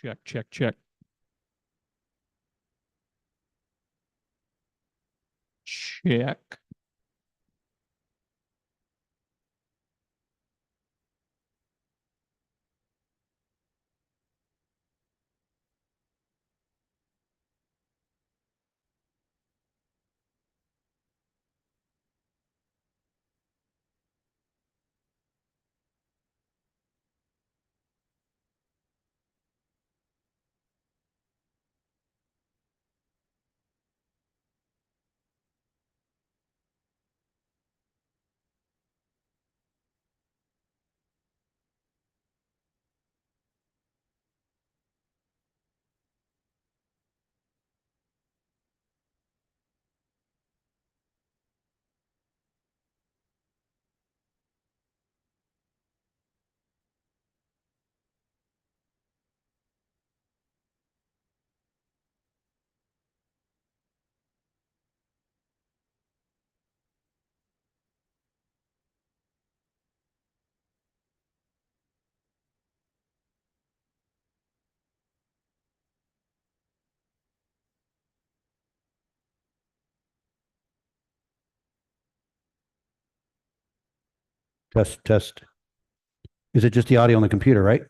Check, check, check. Check. Test, test. Is it just the audio on the computer, right?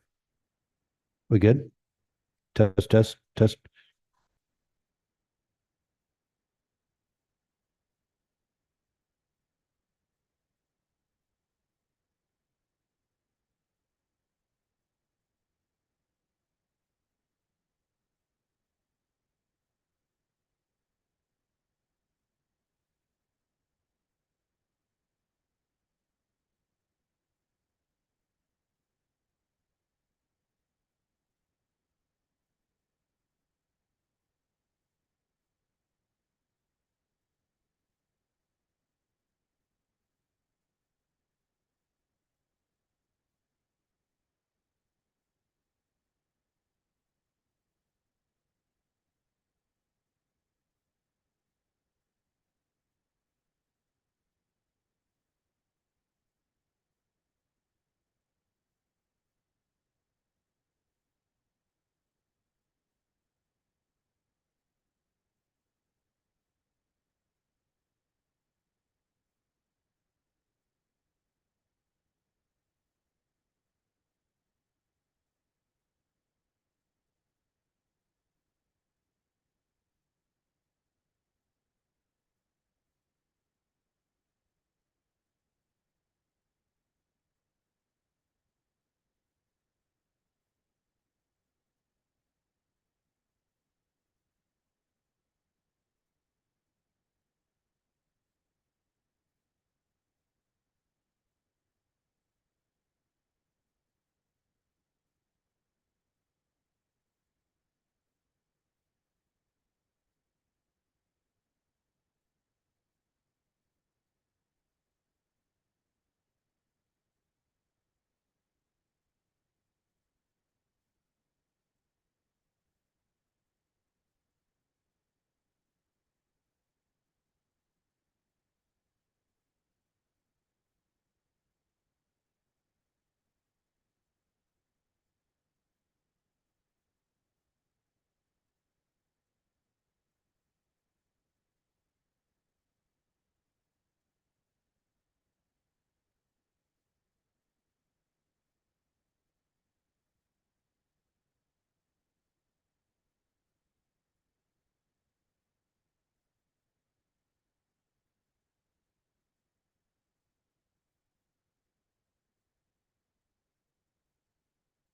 We good? Test, test, test.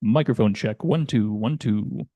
Microphone check. 1, 2, 1, 2.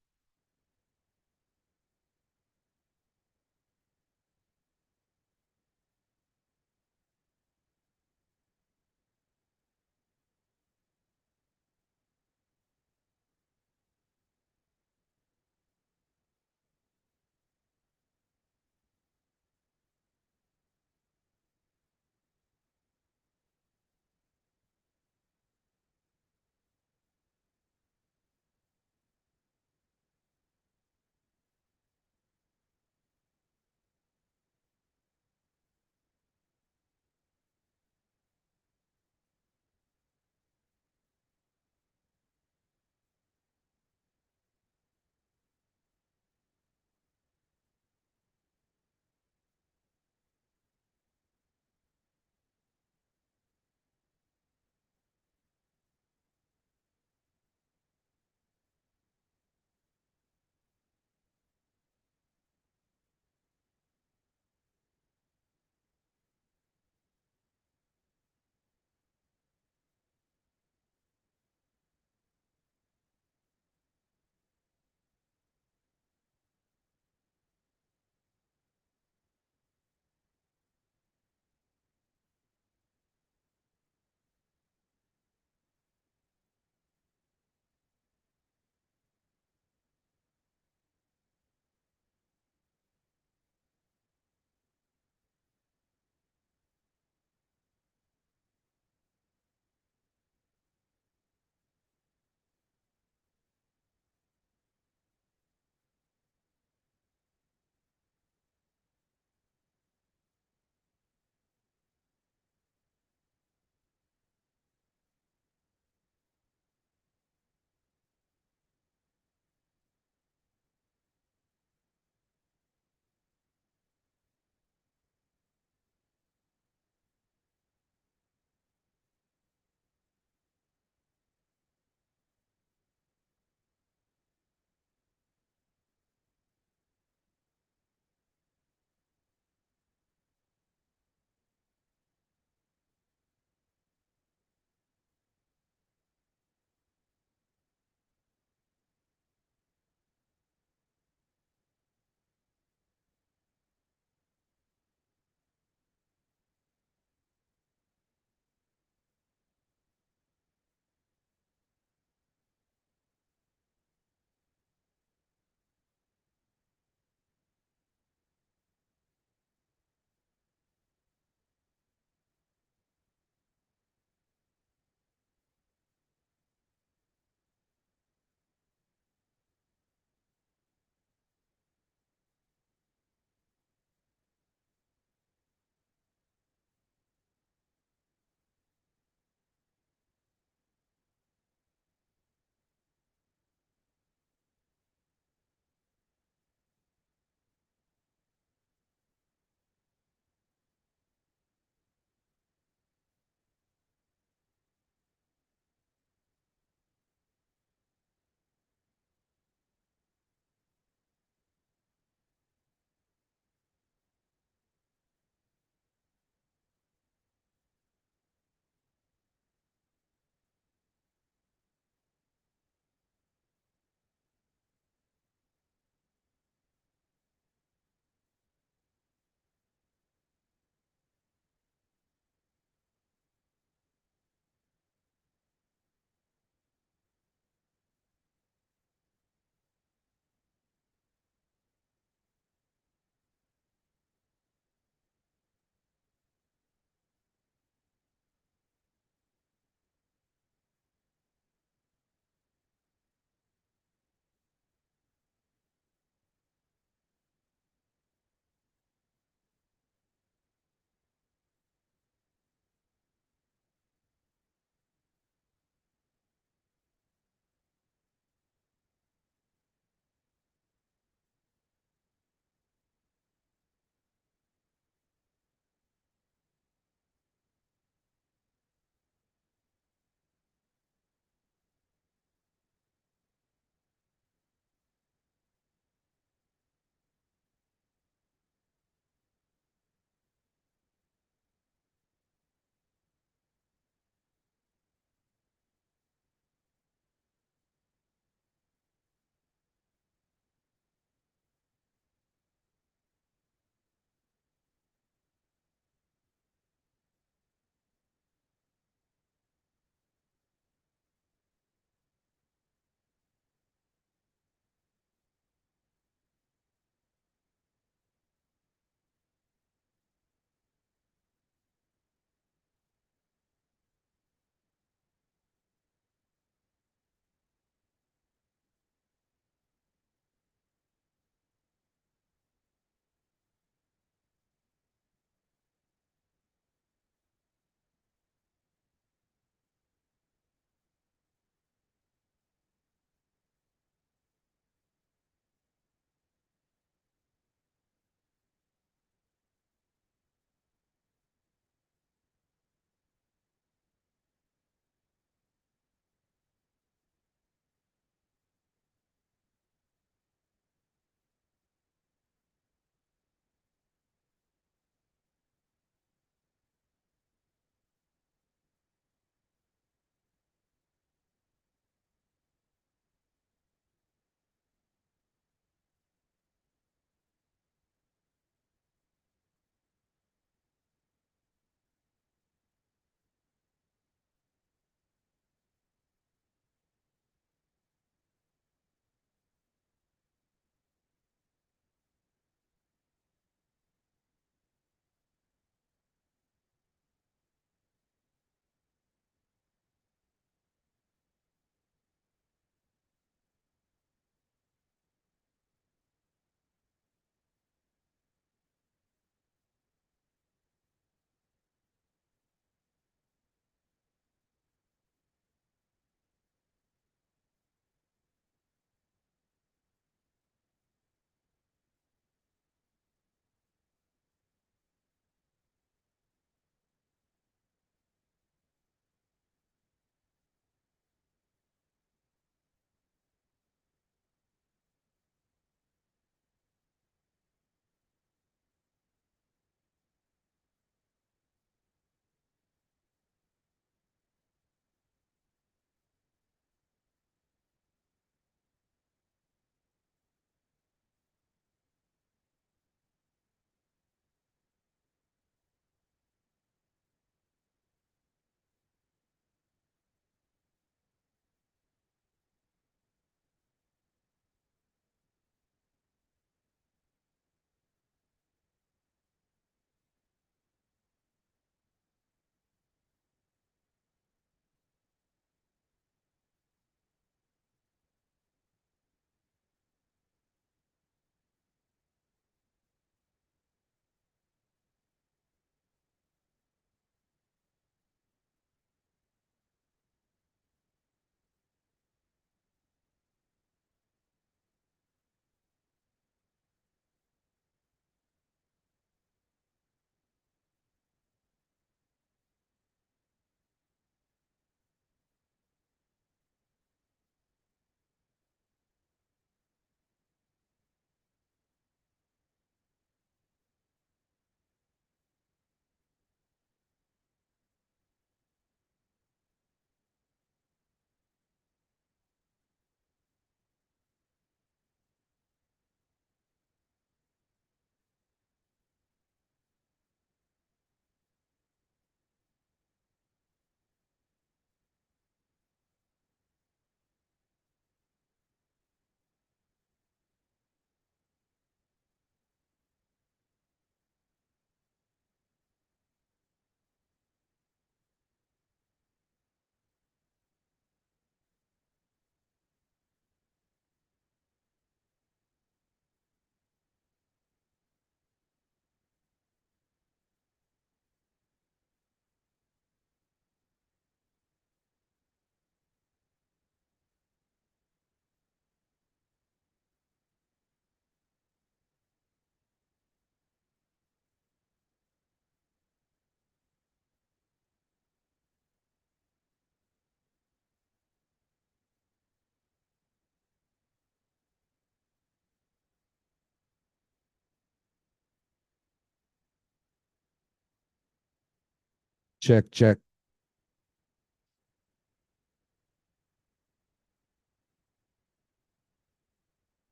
Check, check.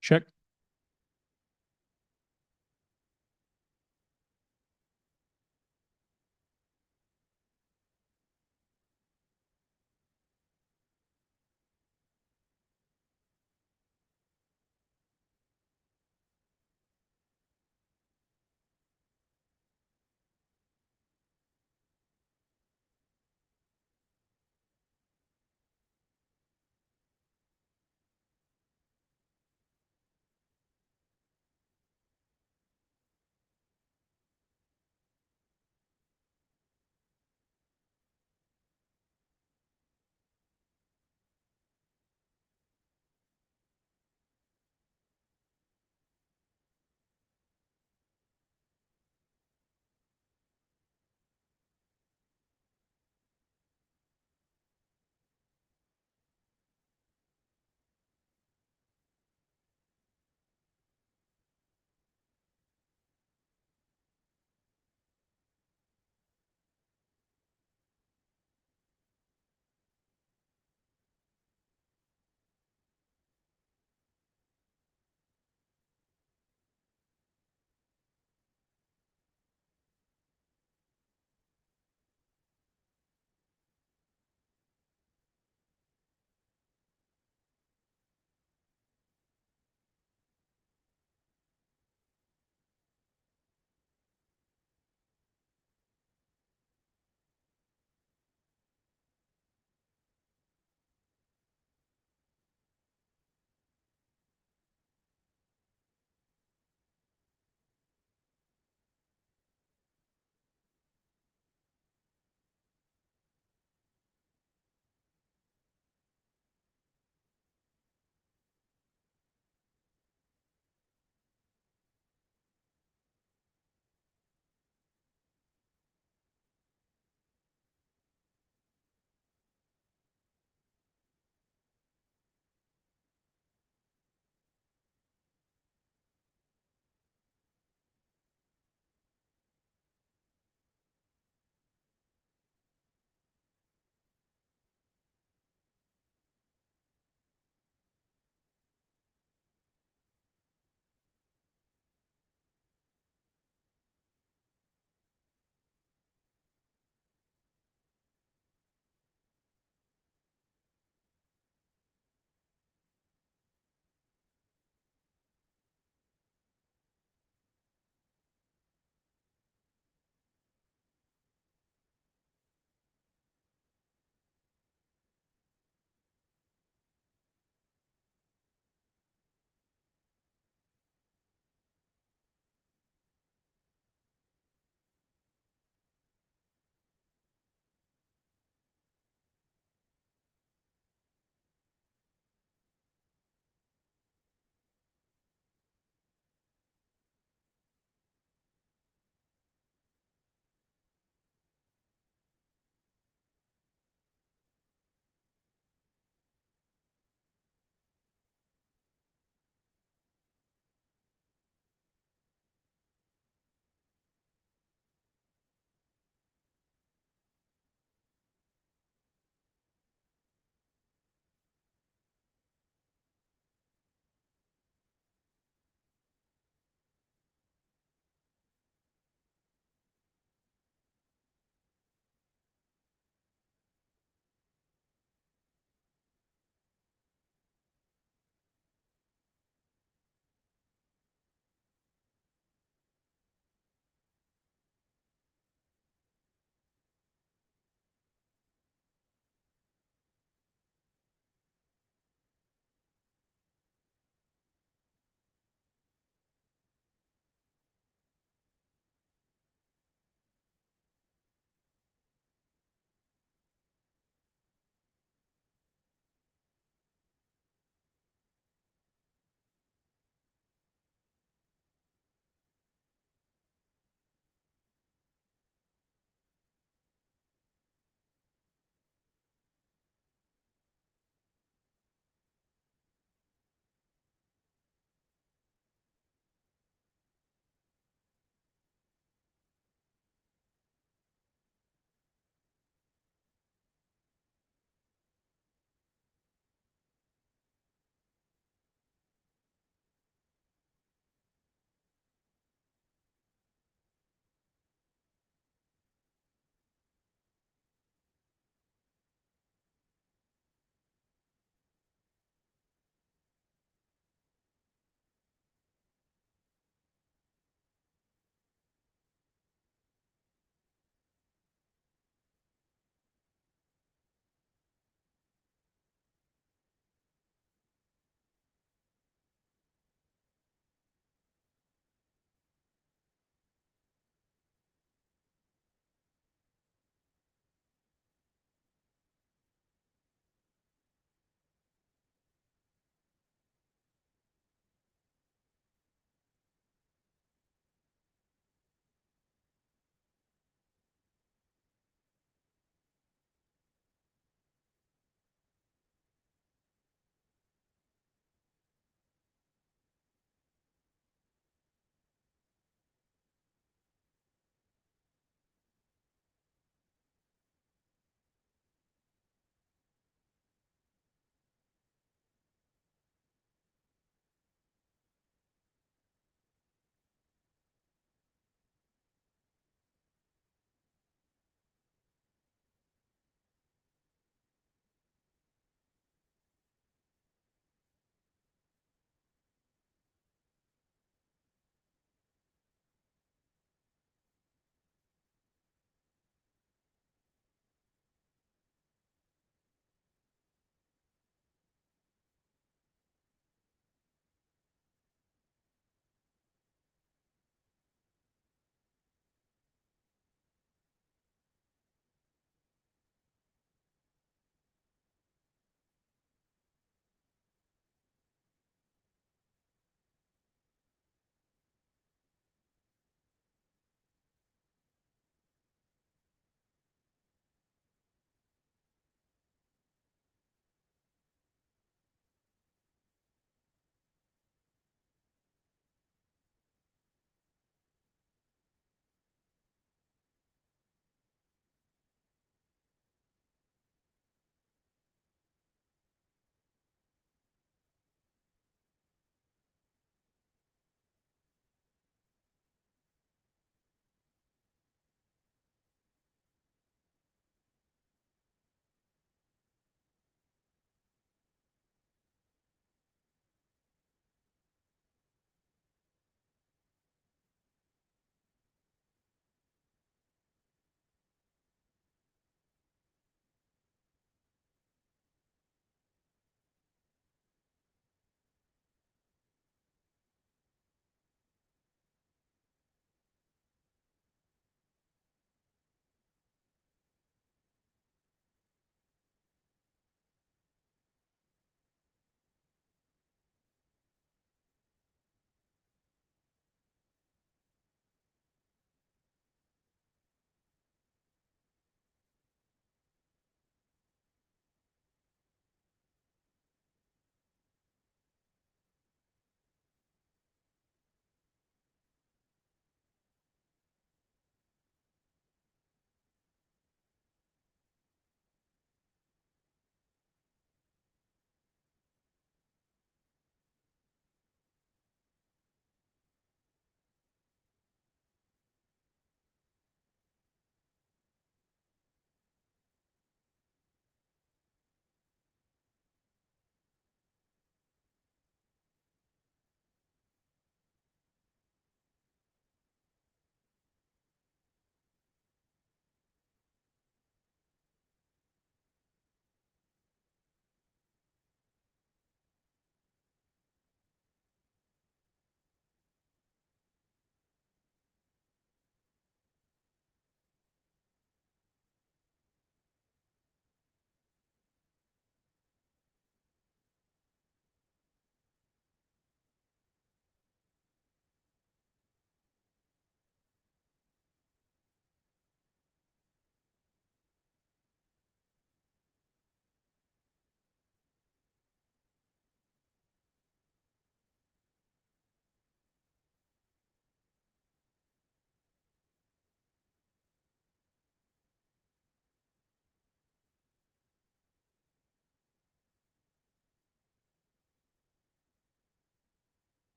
Check.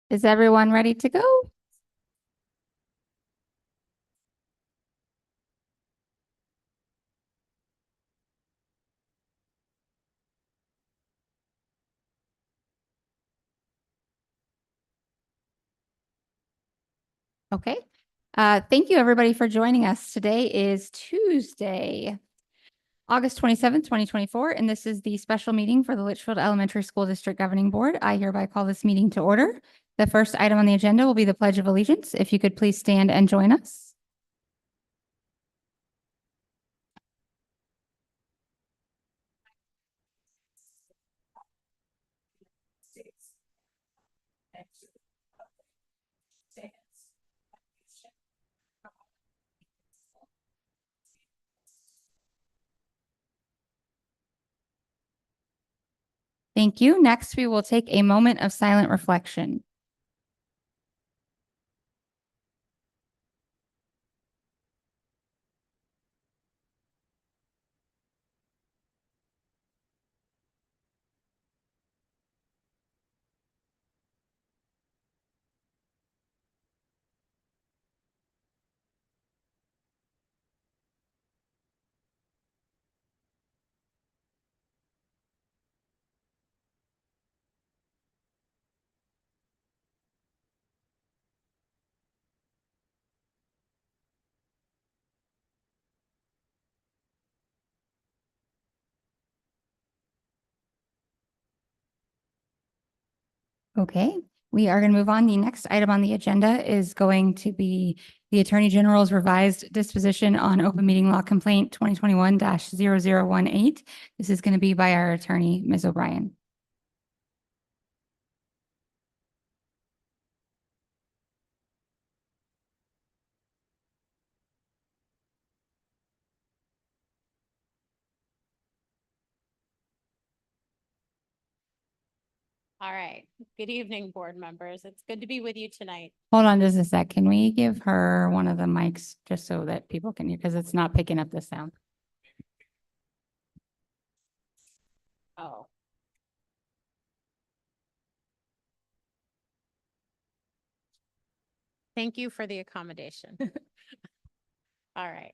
Is everyone ready to go? Okay. Thank you, everybody, for joining us. Today is Tuesday, August 27th, 2024, and this is the special meeting for the Litchfield Elementary School District Governing Board. I hereby call this meeting to order. The first item on the agenda will be the Pledge of Allegiance. If you could please stand and join us. Thank you. Next, we will take a moment of silent reflection. Okay, we are going to move on. The next item on the agenda is going to be the Attorney General's revised disposition on open meeting law complaint 2021-0018. This is going to be by our attorney, Ms. O'Brien. All right. Good evening, board members. It's good to be with you tonight. Hold on just a sec. Can we give her one of the mics just so that people can hear, because it's not picking up the sound. Oh. Thank you for the accommodation. All right.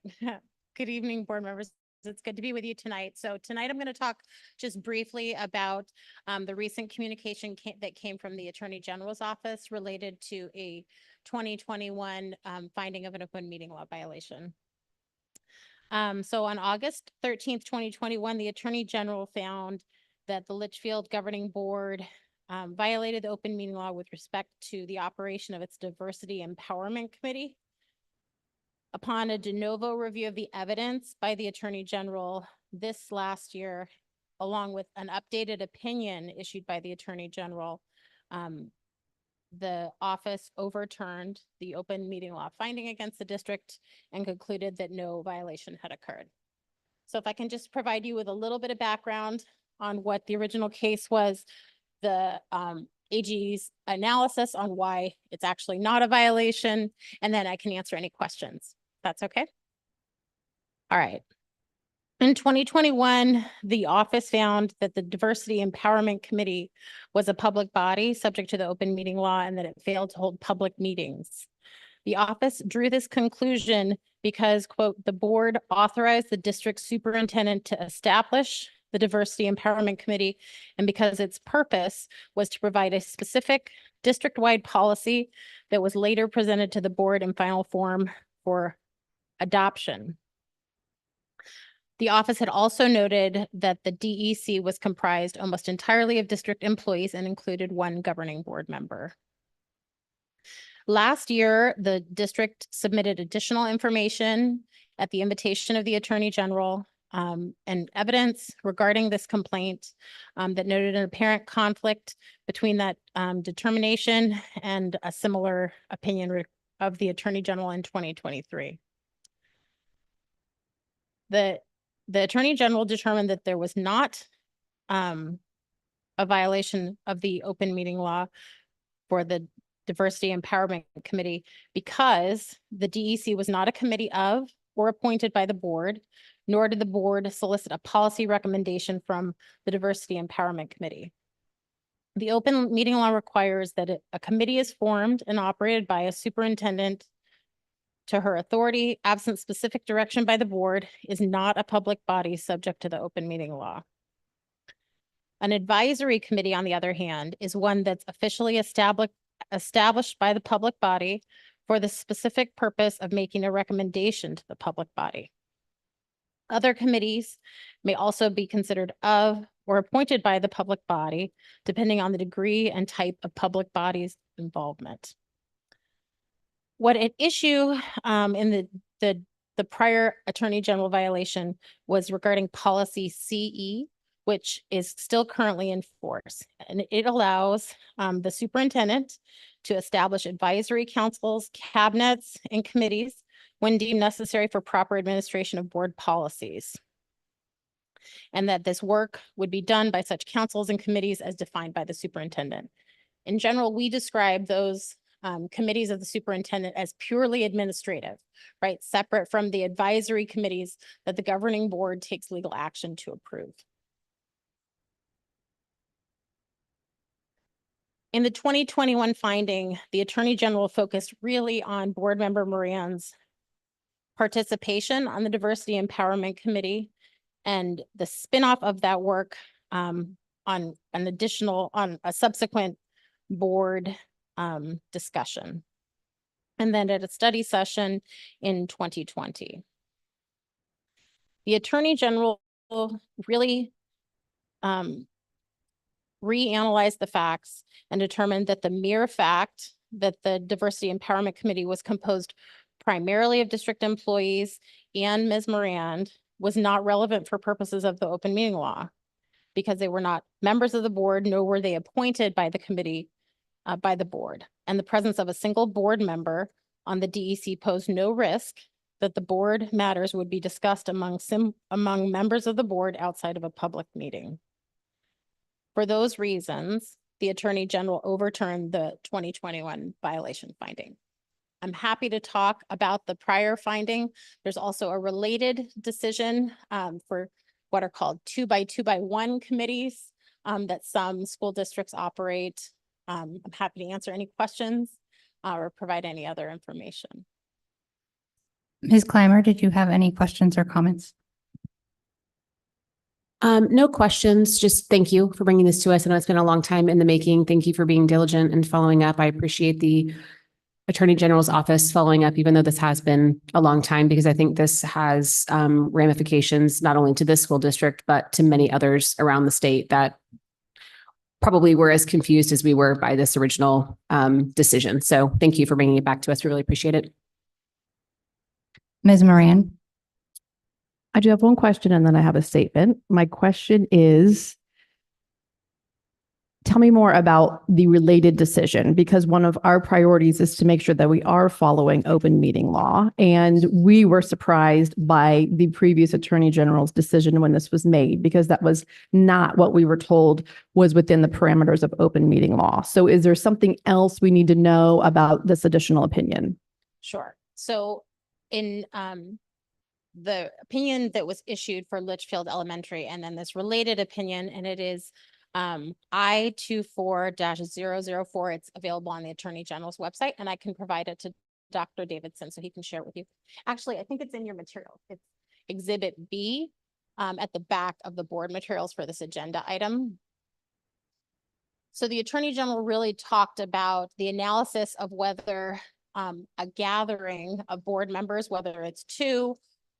Good evening, board members. It's good to be with you tonight. So tonight I'm going to talk just briefly about the recent communication that came from the Attorney General's office related to a 2021 finding of an open meeting law violation. So on August 13th, 2021, the Attorney General found that the Litchfield Governing Board violated the open meeting law with respect to the operation of its Diversity Empowerment Committee. Upon a de novo review of the evidence by the Attorney General this last year, along with an updated opinion issued by the Attorney General, the office overturned the open meeting law finding against the district and concluded that no violation had occurred. So if I can just provide you with a little bit of background on what the original case was, the AG's analysis on why it's actually not a violation, and then I can answer any questions. That's okay? All right. In 2021, the office found that the Diversity Empowerment Committee was a public body subject to the open meeting law and that it failed to hold public meetings. The office drew this conclusion because, quote, the board authorized the district superintendent to establish the Diversity Empowerment Committee, and because its purpose was to provide a specific district-wide policy that was later presented to the board in final form for adoption. The office had also noted that the DEC was comprised almost entirely of district employees and included one governing board member. Last year, the district submitted additional information at the invitation of the Attorney General and evidence regarding this complaint that noted an apparent conflict between that determination and a similar opinion of the Attorney General in 2023. The Attorney General determined that there was not a violation of the open meeting law for the Diversity Empowerment Committee because the DEC was not a committee of or appointed by the board, nor did the board solicit a policy recommendation from the Diversity Empowerment Committee. The open meeting law requires that a committee is formed and operated by a superintendent to her authority, absent specific direction by the board, is not a public body subject to the open meeting law. An advisory committee, on the other hand, is one that's officially established by the public body for the specific purpose of making a recommendation to the public body. Other committees may also be considered of or appointed by the public body, depending on the degree and type of public body's involvement. What at issue in the prior Attorney General violation was regarding policy CE, which is still currently in force. And it allows the superintendent to establish advisory councils, cabinets, and committees when deemed necessary for proper administration of board policies. And that this work would be done by such councils and committees as defined by the superintendent. In general, we describe those committees of the superintendent as purely administrative, right? Separate from the advisory committees that the governing board takes legal action to approve. In the 2021 finding, the Attorney General focused really on Board Member Moran's participation on the Diversity Empowerment Committee and the spinoff of that work on a subsequent board discussion. And then at a study session in 2020. The Attorney General really reanalyzed the facts and determined that the mere fact that the Diversity Empowerment Committee was composed primarily of district employees and Ms. Moran was not relevant for purposes of the open meeting law because they were not members of the board, nor were they appointed by the committee by the board. And the presence of a single board member on the DEC posed no risk that the board matters would be discussed among members of the board outside of a public meeting. For those reasons, the Attorney General overturned the 2021 violation finding. I'm happy to talk about the prior finding. There's also a related decision for what are called 2x2x1 committees that some school districts operate. I'm happy to answer any questions or provide any other information. Ms. Clymer, did you have any questions or comments? No questions. Just thank you for bringing this to us. I know it's been a long time in the making. Thank you for being diligent and following up. I appreciate the Attorney General's office following up, even though this has been a long time, because I think this has ramifications not only to this school district, but to many others around the state that probably were as confused as we were by this original decision. So thank you for bringing it back to us. We really appreciate it. Ms. Moran? I do have one question and then I have a statement. My question is, tell me more about the related decision, because one of our priorities is to make sure that we are following open meeting law. And we were surprised by the previous Attorney General's decision when this was made, because that was not what we were told was within the parameters of open meeting law. So is there something else we need to know about this additional opinion? Sure. So in the opinion that was issued for Litchfield Elementary and then this related opinion, and it is I-24-004. It's available on the Attorney General's website, and I can provide it to Dr. Davidson so he can share it with you. Actually, I think it's in your materials. It's Exhibit B at the back of the board materials for this agenda item. So the Attorney General really talked about the analysis of whether a gathering of board members, whether it's 2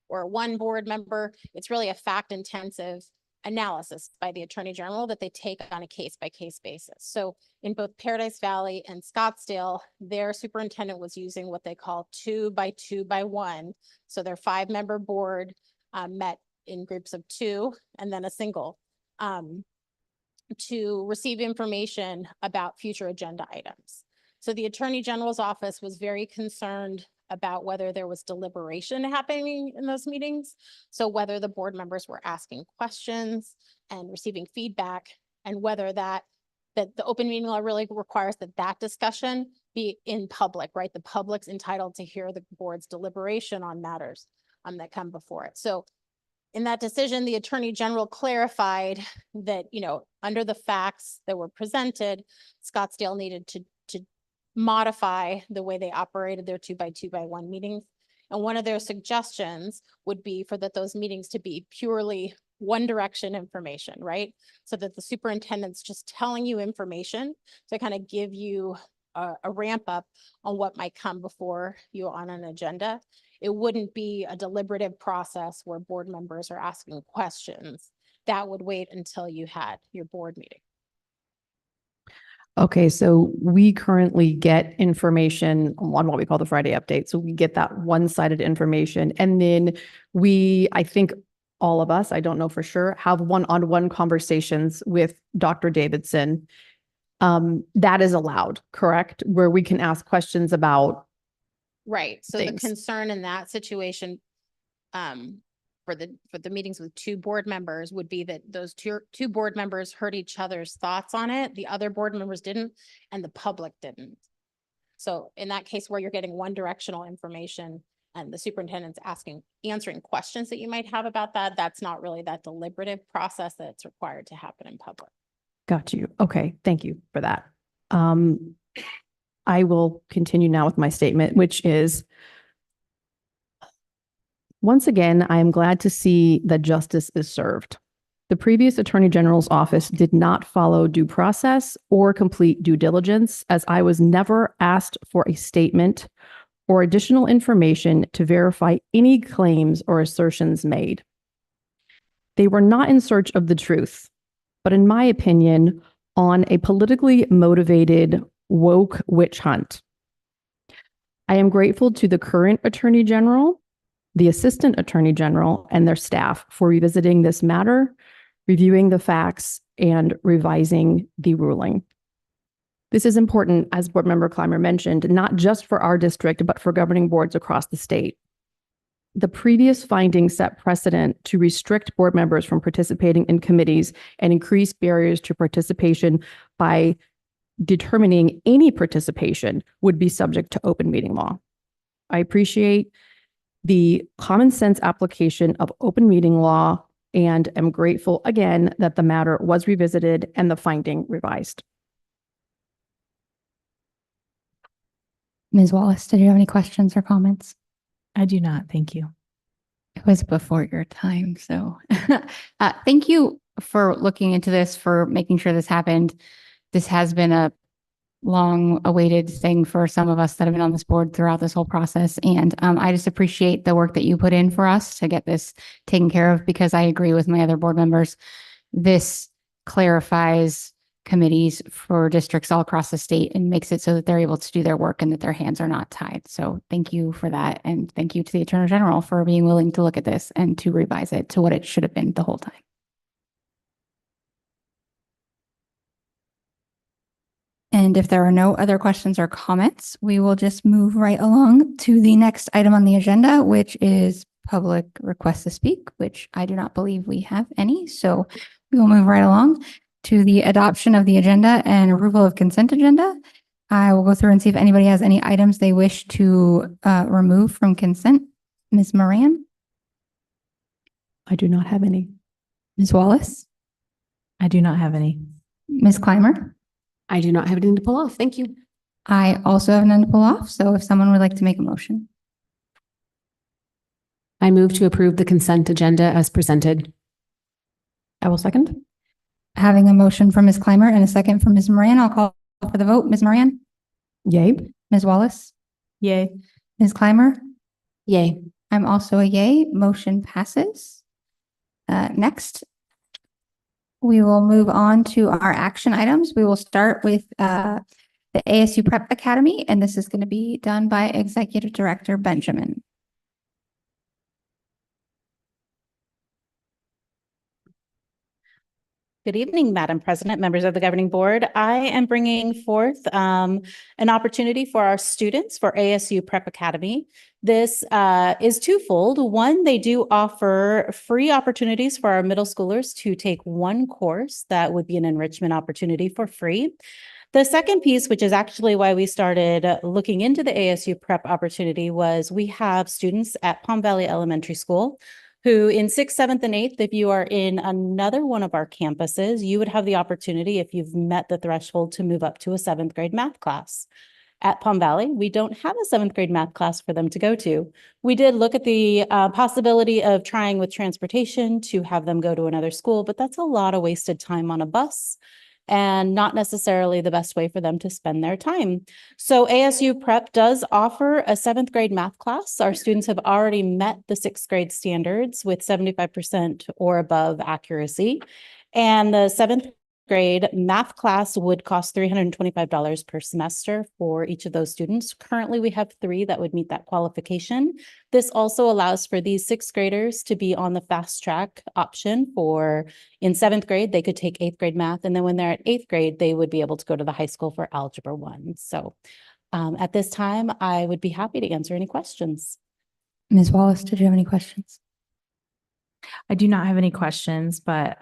or 1 board member, it's really a fact-intensive analysis by the Attorney General that they take on a case-by-case basis. So in both Paradise Valley and Scottsdale, their superintendent was using what they call 2x2x1. So their 5-member board met in groups of 2 and then a single to receive information about future agenda items. So the Attorney General's office was very concerned about whether there was deliberation happening in those meetings. So whether the board members were asking questions and receiving feedback, and whether that the open meeting law really requires that discussion be in public, right? The public's entitled to hear the board's deliberation on matters that come before it. So in that decision, the Attorney General clarified that, under the facts that were presented, Scottsdale needed to modify the way they operated their 2x2x1 meetings. And one of their suggestions would be for those meetings to be purely one direction information, right? So that the superintendent's just telling you information to kind of give you a ramp up on what might come before you on an agenda. It wouldn't be a deliberative process where board members are asking questions. That would wait until you had your board meeting. Okay, so we currently get information on what we call the Friday update. So we get that one-sided information. And then I think all of us, I don't know for sure, have one-on-one conversations with Dr. Davidson. That is allowed, correct? Where we can ask questions about. Right. So the things. concern in that situation, for the meetings with two board members would be that those two board members heard each other's thoughts on it. The other board members didn't, and the public didn't. So in that case where you're getting one directional information and the superintendent's answering questions that you might have about that, that's not really that deliberative process that's required to happen in public. Got you. Okay, thank you for that. I will continue now with my statement, which is, once again, I am glad to see that justice is served. The previous Attorney General's office did not follow due process or complete due diligence, as I was never asked for a statement or additional information to verify any claims or assertions made. They were not in search of the truth, but in my opinion, on a politically motivated woke witch hunt. I am grateful to the current Attorney General, the Assistant Attorney General, and their staff for revisiting this matter, reviewing the facts, and revising the ruling. This is important, as Board Member Clymer mentioned, not just for our district, but for governing boards across the state. The previous findings set precedent to restrict board members from participating in committees and increase barriers to participation by determining any participation would be subject to open meeting law. I appreciate the common sense application of open meeting law and am grateful again that the matter was revisited and the finding revised. Ms. Wallace, did you have any questions or comments? I do not. Thank you. It was before your time, so thank you for looking into this, for making sure this happened. This has been a long awaited thing for some of us that have been on this board throughout this whole process. And I just appreciate the work that you put in for us to get this taken care of, because I agree with my other board members. This clarifies committees for districts all across the state and makes it so that they're able to do their work and that their hands are not tied. So thank you for that. And thank you to the Attorney General for being willing to look at this and to revise it to what it should have been the whole time. And if there are no other questions or comments, we will just move right along to the next item on the agenda, which is public requests to speak, which I do not believe we have any. So we will move right along to the adoption of the agenda and approval of consent agenda. I will go through and see if anybody has any items they wish to remove from consent. Ms. Moran? I do not have any. Ms. Wallace? I do not have any. Ms. Clymer? I do not have anything to pull off. Thank you. I also have none to pull off. So if someone would like to make a motion. I move to approve the consent agenda as presented. I will second. Having a motion from Ms. Clymer and a second from Ms. Moran, I'll call for the vote. Ms. Moran? Yay. Ms. Wallace? Yay. Ms. Clymer? Yay. I'm also a yay. Motion passes. Next, we will move on to our action items. We will start with the ASU Prep Academy, and this is going to be done by Executive Director Benjamin. Good evening, Madam President, members of the Governing Board. I am bringing forth an opportunity for our students for ASU Prep Academy. This is twofold. One, they do offer free opportunities for our middle schoolers to take one course that would be an enrichment opportunity for free. The second piece, which is actually why we started looking into the ASU Prep opportunity, was we have students at Palm Valley Elementary School who in sixth, seventh, and eighth, if you are in another one of our campuses, you would have the opportunity, if you've met the threshold, to move up to a seventh grade math class. At Palm Valley, we don't have a seventh grade math class for them to go to. We did look at the possibility of trying with transportation to have them go to another school, but that's a lot of wasted time on a bus and not necessarily the best way for them to spend their time. So ASU Prep does offer a seventh grade math class. Our students have already met the sixth grade standards with 75% or above accuracy. And the seventh grade math class would cost $325 per semester for each of those students. Currently, we have 3 that would meet that qualification. This also allows for these sixth graders to be on the fast track option for in seventh grade, they could take eighth grade math. And then when they're at eighth grade, they would be able to go to the high school for Algebra 1. So at this time, I would be happy to answer any questions. Ms. Wallace, did you have any questions? I do not have any questions, but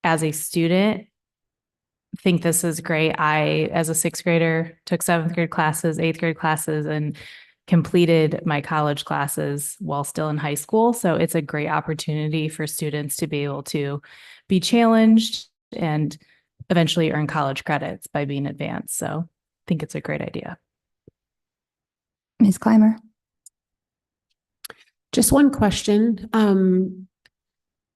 as a student, think this is great. I, as a sixth grader, took seventh grade classes, eighth grade classes, and completed my college classes while still in high school. So it's a great opportunity for students to be able to be challenged and eventually earn college credits by being advanced. So I think it's a great idea. Ms. Clymer? Just one question.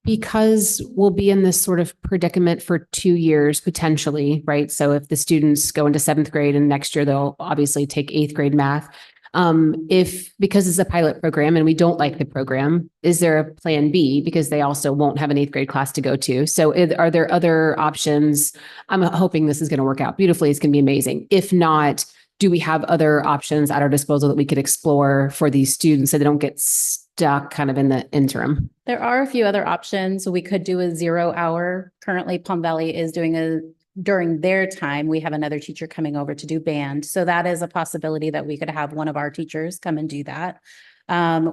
Because we'll be in this sort of predicament for 2 years potentially, right? So if the students go into seventh grade and next year they'll obviously take eighth grade math. Because it's a pilot program and we don't like the program, is there a plan B? Because they also won't have an eighth grade class to go to. So are there other options? I'm hoping this is going to work out beautifully. It's going to be amazing. If not, do we have other options at our disposal that we could explore for these students so they don't get stuck kind of in the interim? There are a few other options. We could do a 0 hour. Currently, Palm Valley is doing during their time, we have another teacher coming over to do band. So that is a possibility that we could have one of our teachers come and do that.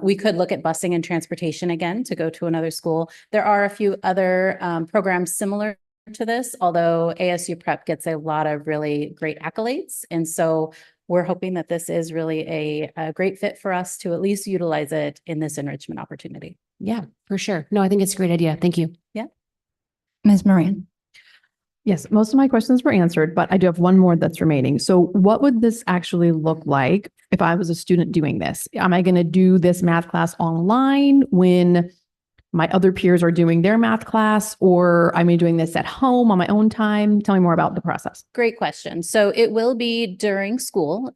We could look at busing and transportation again to go to another school. There are a few other programs similar to this, although ASU Prep gets a lot of really great accolades. And so we're hoping that this is really a great fit for us to at least utilize it in this enrichment opportunity. Yeah, for sure. No, I think it's a great idea. Thank you. Ms. Moran? Yes, most of my questions were answered, but I do have one more that's remaining. So what would this actually look like if I was a student doing this? Am I going to do this math class online when my other peers are doing their math class, or am I doing this at home on my own time? Tell me more about the process. Great question. So it will be during school.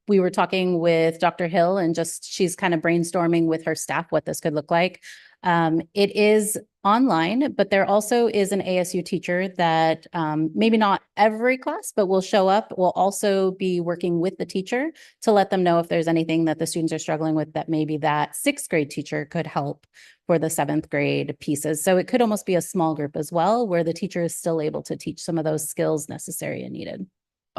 We were talking with Dr. Hill and she's kind of brainstorming with her staff what this could look like. It is online, but there also is an ASU teacher that maybe not every class, but will show up, will also be working with the teacher to let them know if there's anything that the students are struggling with that maybe that sixth grade teacher could help for the seventh grade pieces. So it could almost be a small group as well, where the teacher is still able to teach some of those skills necessary and needed.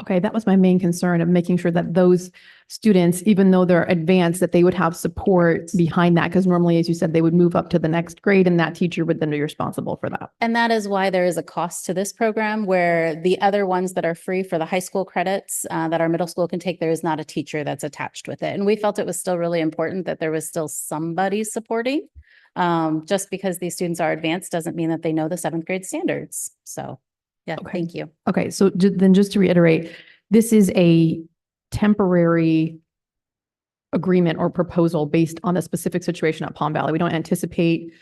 Okay, that was my main concern of making sure that those students, even though they're advanced, that they would have support behind that. Because normally, as you said, they would move up to the next grade and that teacher would then be responsible for that. And that is why there is a cost to this program, where the other ones that are free for the high school credits that our middle school can take, there is not a teacher that's attached with it. And we felt it was still really important that there was still somebody supporting. Just because these students are advanced doesn't mean that they know the seventh grade standards. So yeah, Okay. Thank you. Okay, so then just to reiterate, this is a temporary agreement or proposal based on the specific situation at Palm Valley. We don't anticipate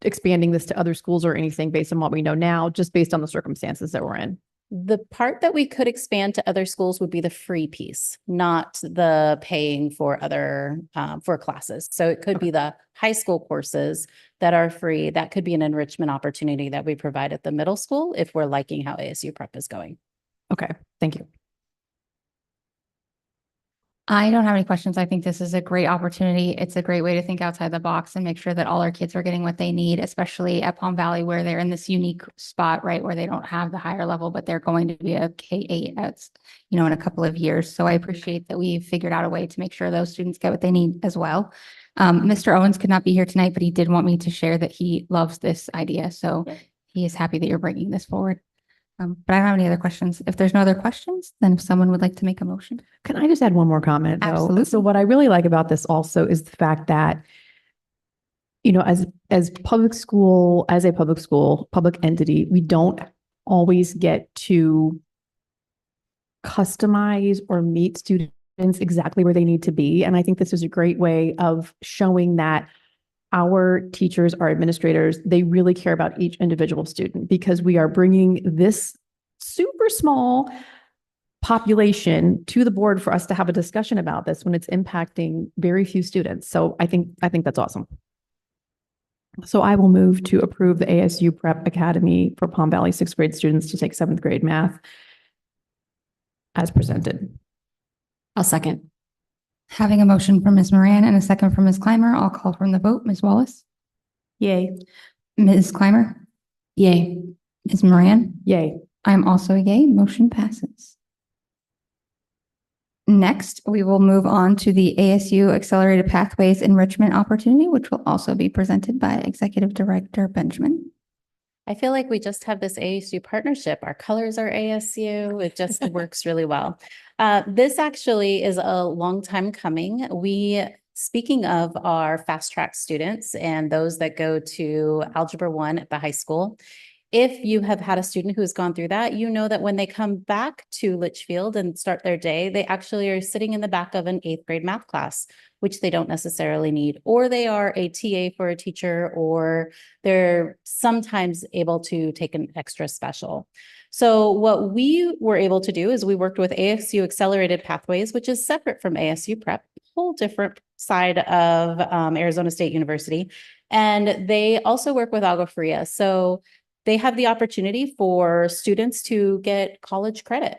expanding this to other schools or anything based on what we know now, just based on the circumstances that we're in. The part that we could expand to other schools would be the free piece, not the paying for other for classes. So it could be the high school courses that are free. That could be an enrichment opportunity that we provide at the middle school if we're liking how ASU Prep is going. Okay, thank you. I don't have any questions. I think this is a great opportunity. It's a great way to think outside the box and make sure that all our kids are getting what they need, especially at Palm Valley, where they're in this unique spot, right, where they don't have the higher level, but they're going to be a K-8 in a couple of years. So I appreciate that we've figured out a way to make sure those students get what they need as well. Mr. Owens could not be here tonight, but he did want me to share that he loves this idea. So he is happy that you're bringing this forward. But I don't have any other questions. If there's no other questions, then if someone would like to make a motion. Can I just add one more comment? Though? Absolutely. So what I really like about this also is the fact that you know, as a public school, public entity, we don't always get to customize or meet students exactly where they need to be. And I think this is a great way of showing that our teachers, our administrators, they really care about each individual student, because we are bringing this super small population to the board for us to have a discussion about this when it's impacting very few students. So I think that's awesome. So I will move to approve the ASU Prep Academy for Palm Valley sixth grade students to take seventh grade math as presented. I'll second. Having a motion from Ms. Moran and a second from Ms. Clymer, I'll call from the vote. Ms. Wallace? Yay. Ms. Clymer? Yay. Ms. Moran? Yay. I'm also a yay. Motion passes. Next, we will move on to the ASU Accelerated Pathways Enrichment Opportunity, which will also be presented by Executive Director Benjamin. I feel like we just have this ASU partnership. Our colors are ASU. It just works really well. This actually is a long time coming. Speaking of our fast track students and those that go to Algebra 1 at the high school, if you have had a student who's gone through that, you know that when they come back to Litchfield and start their day, they actually are sitting in the back of an 8th grade math class, which they don't necessarily need, or they are a TA for a teacher, or they're sometimes able to take an extra special. So what we were able to do is we worked with ASU Accelerated Pathways, which is separate from ASU Prep, whole different side of Arizona State University. And they also work with Agua Fria. So they have the opportunity for students to get college credit.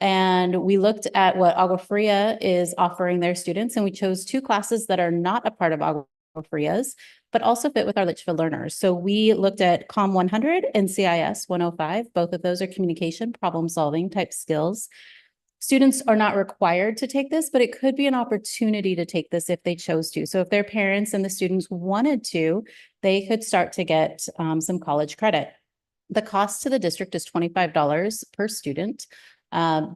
And we looked at what Agua Fria is offering their students, and we chose 2 classes that are not a part of Agua Fria's, but also fit with our Litchfield learners. So we looked at COM 100 and CIS 105. Both of those are communication, problem solving type skills. Students are not required to take this, but it could be an opportunity to take this if they chose to. So if their parents and the students wanted to, they could start to get some college credit. The cost to the district is $25 per student. And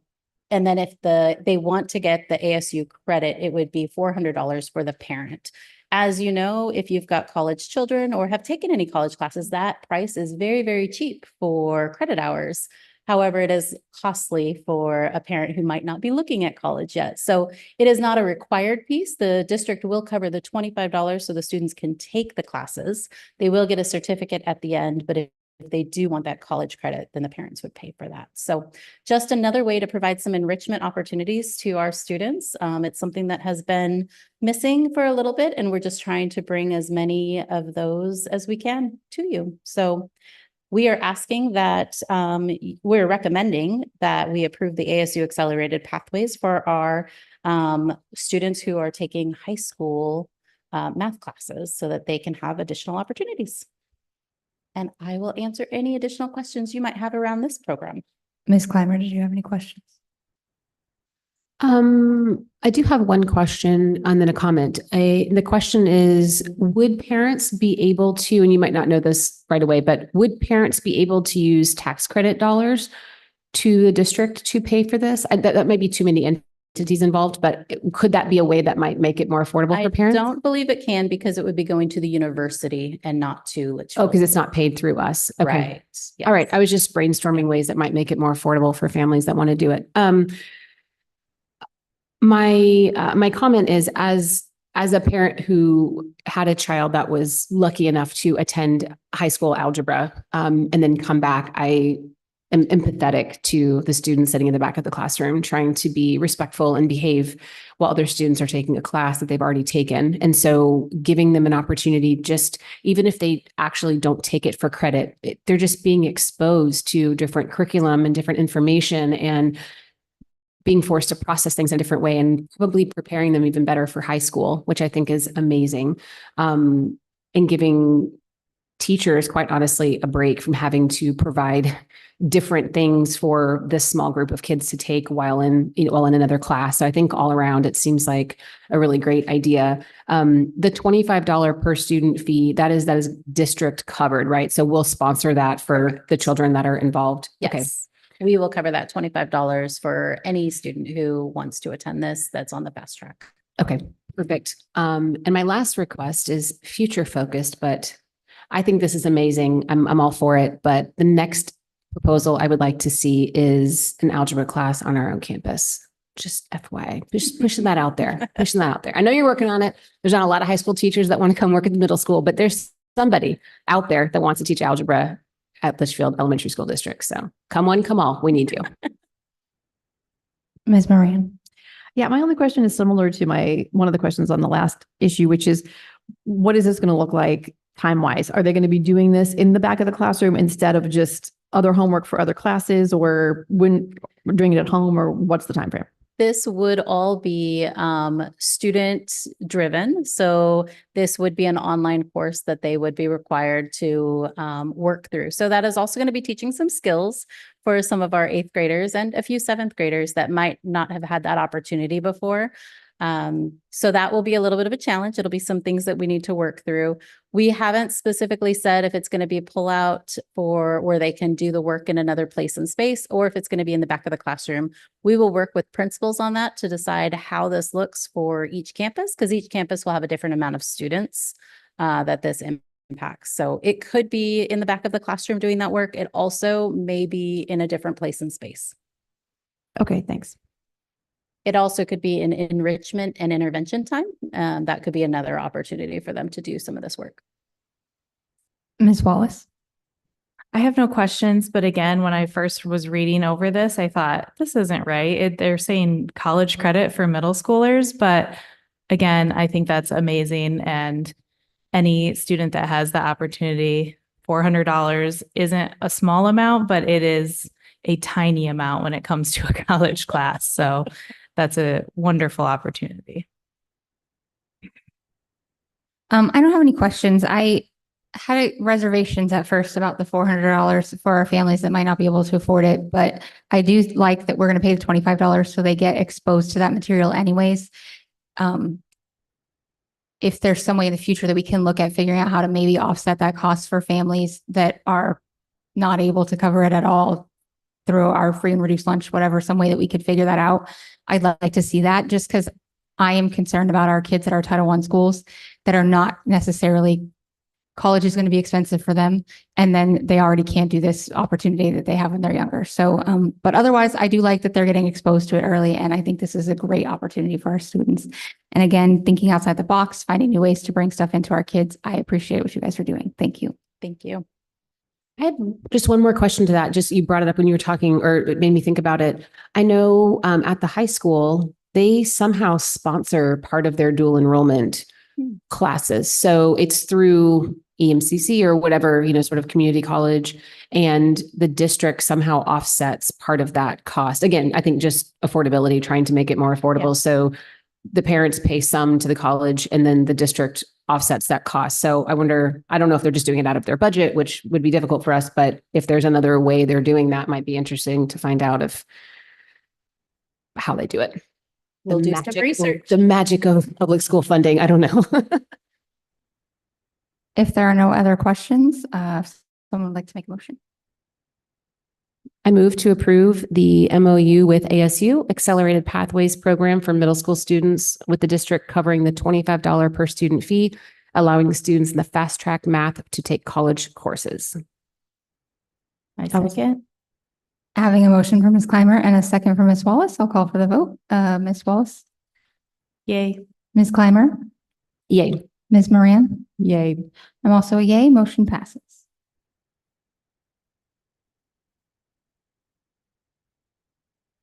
then if they want to get the ASU credit, it would be $400 for the parent. As you know, if you've got college children or have taken any college classes, that price is very, very cheap for credit hours. However, it is costly for a parent who might not be looking at college yet. So it is not a required piece. The district will cover the $25 so the students can take the classes. They will get a certificate at the end, but if they do want that college credit, then the parents would pay for that. So just another way to provide some enrichment opportunities to our students. It's something that has been missing for a little bit, and we're just trying to bring as many of those as we can to you. So we are asking that, we're recommending that we approve the ASU Accelerated Pathways for our students who are taking high school math classes so that they can have additional opportunities. And I will answer any additional questions you might have around this program. Ms. Clymer, did you have any questions? I do have one question and then a comment. The question is, would parents be able to, and you might not know this right away, but would parents be able to use tax credit dollars to the district to pay for this? That might be too many entities involved, but could that be a way that might make it more affordable for parents? I don't believe it can, because it would be going to the university and not to Litchfield. Oh, because it's not paid through us. Okay. Right. Yes. All right. I was just brainstorming ways that might make it more affordable for families that want to do it. My comment is, as a parent who had a child that was lucky enough to attend high school algebra and then come back, I am empathetic to the students sitting in the back of the classroom trying to be respectful and behave while other students are taking a class that they've already taken. And so giving them an opportunity, just even if they actually don't take it for credit, they're just being exposed to different curriculum and different information and being forced to process things in a different way, and probably preparing them even better for high school, which I think is amazing. And giving teachers, quite honestly, a break from having to provide different things for this small group of kids to take while in another class. So I think all around, it seems like a really great idea. The $25 per student fee, that is district covered, right? So we'll sponsor that for the children that are involved. Yes. Okay. We will cover that $25 for any student who wants to attend this that's on the fast track. Okay, Perfect. And my last request is future focused, but I think this is amazing. I'm all for it. But the next proposal I would like to see is an algebra class on our own campus. Just FYI, just pushing that out there, pushing that out there. I know you're working on it. There's not a lot of high school teachers that want to come work at the middle school, but there's somebody out there that wants to teach algebra at Litchfield Elementary School District. So come one, come all. We need you. Ms. Moran. Yeah, my only question is similar to one of the questions on the last issue, which is what is this going to look like time-wise? Are they going to be doing this in the back of the classroom instead of just other homework for other classes, or when we're doing it at home, or what's the time frame? This would all be student driven. So this would be an online course that they would be required to work through. So that is also going to be teaching some skills for some of our 8th graders and a few 7th graders that might not have had that opportunity before. So that will be a little bit of a challenge. It'll be some things that we need to work through. We haven't specifically said if it's going to be a pullout for where they can do the work in another place and space, or if it's going to be in the back of the classroom. We will work with principals on that to decide how this looks for each campus, because each campus will have a different amount of students that this impacts. So it could be in the back of the classroom doing that work. It also may be in a different place and space. Okay, thanks. It also could be in enrichment and intervention time. That could be another opportunity for them to do some of this work. Ms. Wallace. I have no questions, but again, when I first was reading over this, I thought, this isn't right. They're saying college credit for middle schoolers, but again, I think that's amazing. And any student that has the opportunity, $400 isn't a small amount, but it is a tiny amount when it comes to a college class. So that's a wonderful opportunity. I don't have any questions. I had reservations at first about the $400 for our families that might not be able to afford it, but I do like that we're going to pay the $25 so they get exposed to that material anyways. If there's some way in the future that we can look at figuring out how to maybe offset that cost for families that are not able to cover it at all through our free and reduced lunch, whatever, some way that we could figure that out. I'd like to see that, just because I am concerned about our kids at our Title I schools that are not necessarily, college is going to be expensive for them. And then they already can't do this opportunity that they have when they're younger. So, but otherwise I do like that they're getting exposed to it early. And I think this is a great opportunity for our students. And again, thinking outside the box, finding new ways to bring stuff into our kids. I appreciate what you guys are doing. Thank you. Thank you. I have just one more question to that. Just you brought it up when you were talking, or it made me think about it. I know at the high school, they somehow sponsor part of their dual enrollment classes. So it's through EMCC or whatever, sort of community college, and the district somehow offsets part of that cost. Again, I think just affordability, trying to make it more affordable. Yeah. So the parents pay some to the college and then the district offsets that cost. So I don't know if they're just doing it out of their budget, which would be difficult for us, but if there's another way they're doing that, might be interesting to find out how they do it. We'll do some research. The magic of public school funding. I don't know. If there are no other questions, someone would like to make a motion. I move to approve the MOU with ASU Accelerated Pathways Program for middle school students, with the district covering the $25 per student fee, allowing students in the fast track math to take college courses. I second. Having a motion from Ms. Clymer and a second from Ms. Wallace, I'll call for the vote. Ms. Wallace. Yay. Ms. Clymer. Yay. Ms. Moran. Yay. I'm also a yay. Motion passes.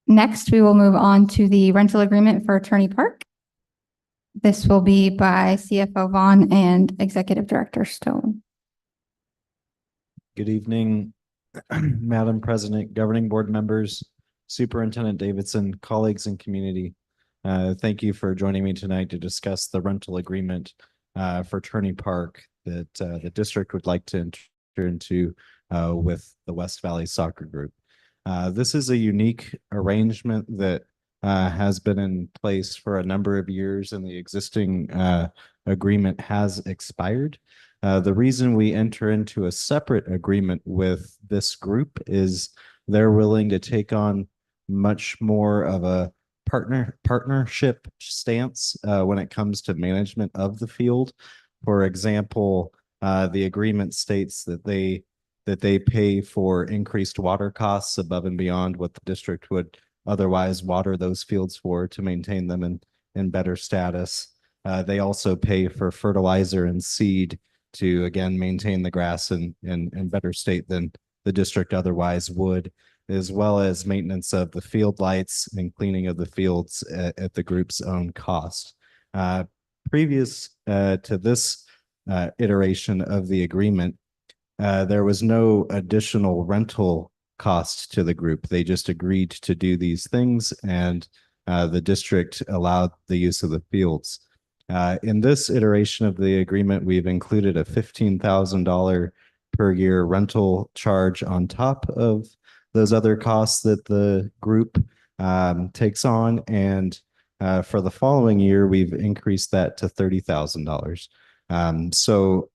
Next, we will move on to the rental agreement for Attorney Park. This will be by CFO Vaughn and Executive Director Stone. Good evening, Madam President, Governing Board members, Superintendent Davidson, colleagues, and community. Thank you for joining me tonight to discuss the rental agreement for Attorney Park that the district would like to enter into with the West Valley Soccer Group. This is a unique arrangement that has been in place for a number of years, and the existing agreement has expired. The reason we enter into a separate agreement with this group is they're willing to take on much more of a partnership stance when it comes to management of the field. For example, the agreement states that they pay for increased water costs above and beyond what the district would otherwise water those fields for to maintain them in better status. They also pay for fertilizer and seed to, again, maintain the grass in better state than the district otherwise would, as well as maintenance of the field lights and cleaning of the fields at the group's own cost. Previous to this iteration of the agreement, there was no additional rental cost to the group. They just agreed to do these things, and the district allowed the use of the fields. In this iteration of the agreement, we've included a $15,000 per year rental charge on top of those other costs that the group takes on. And for the following year, we've increased that to $30,000. So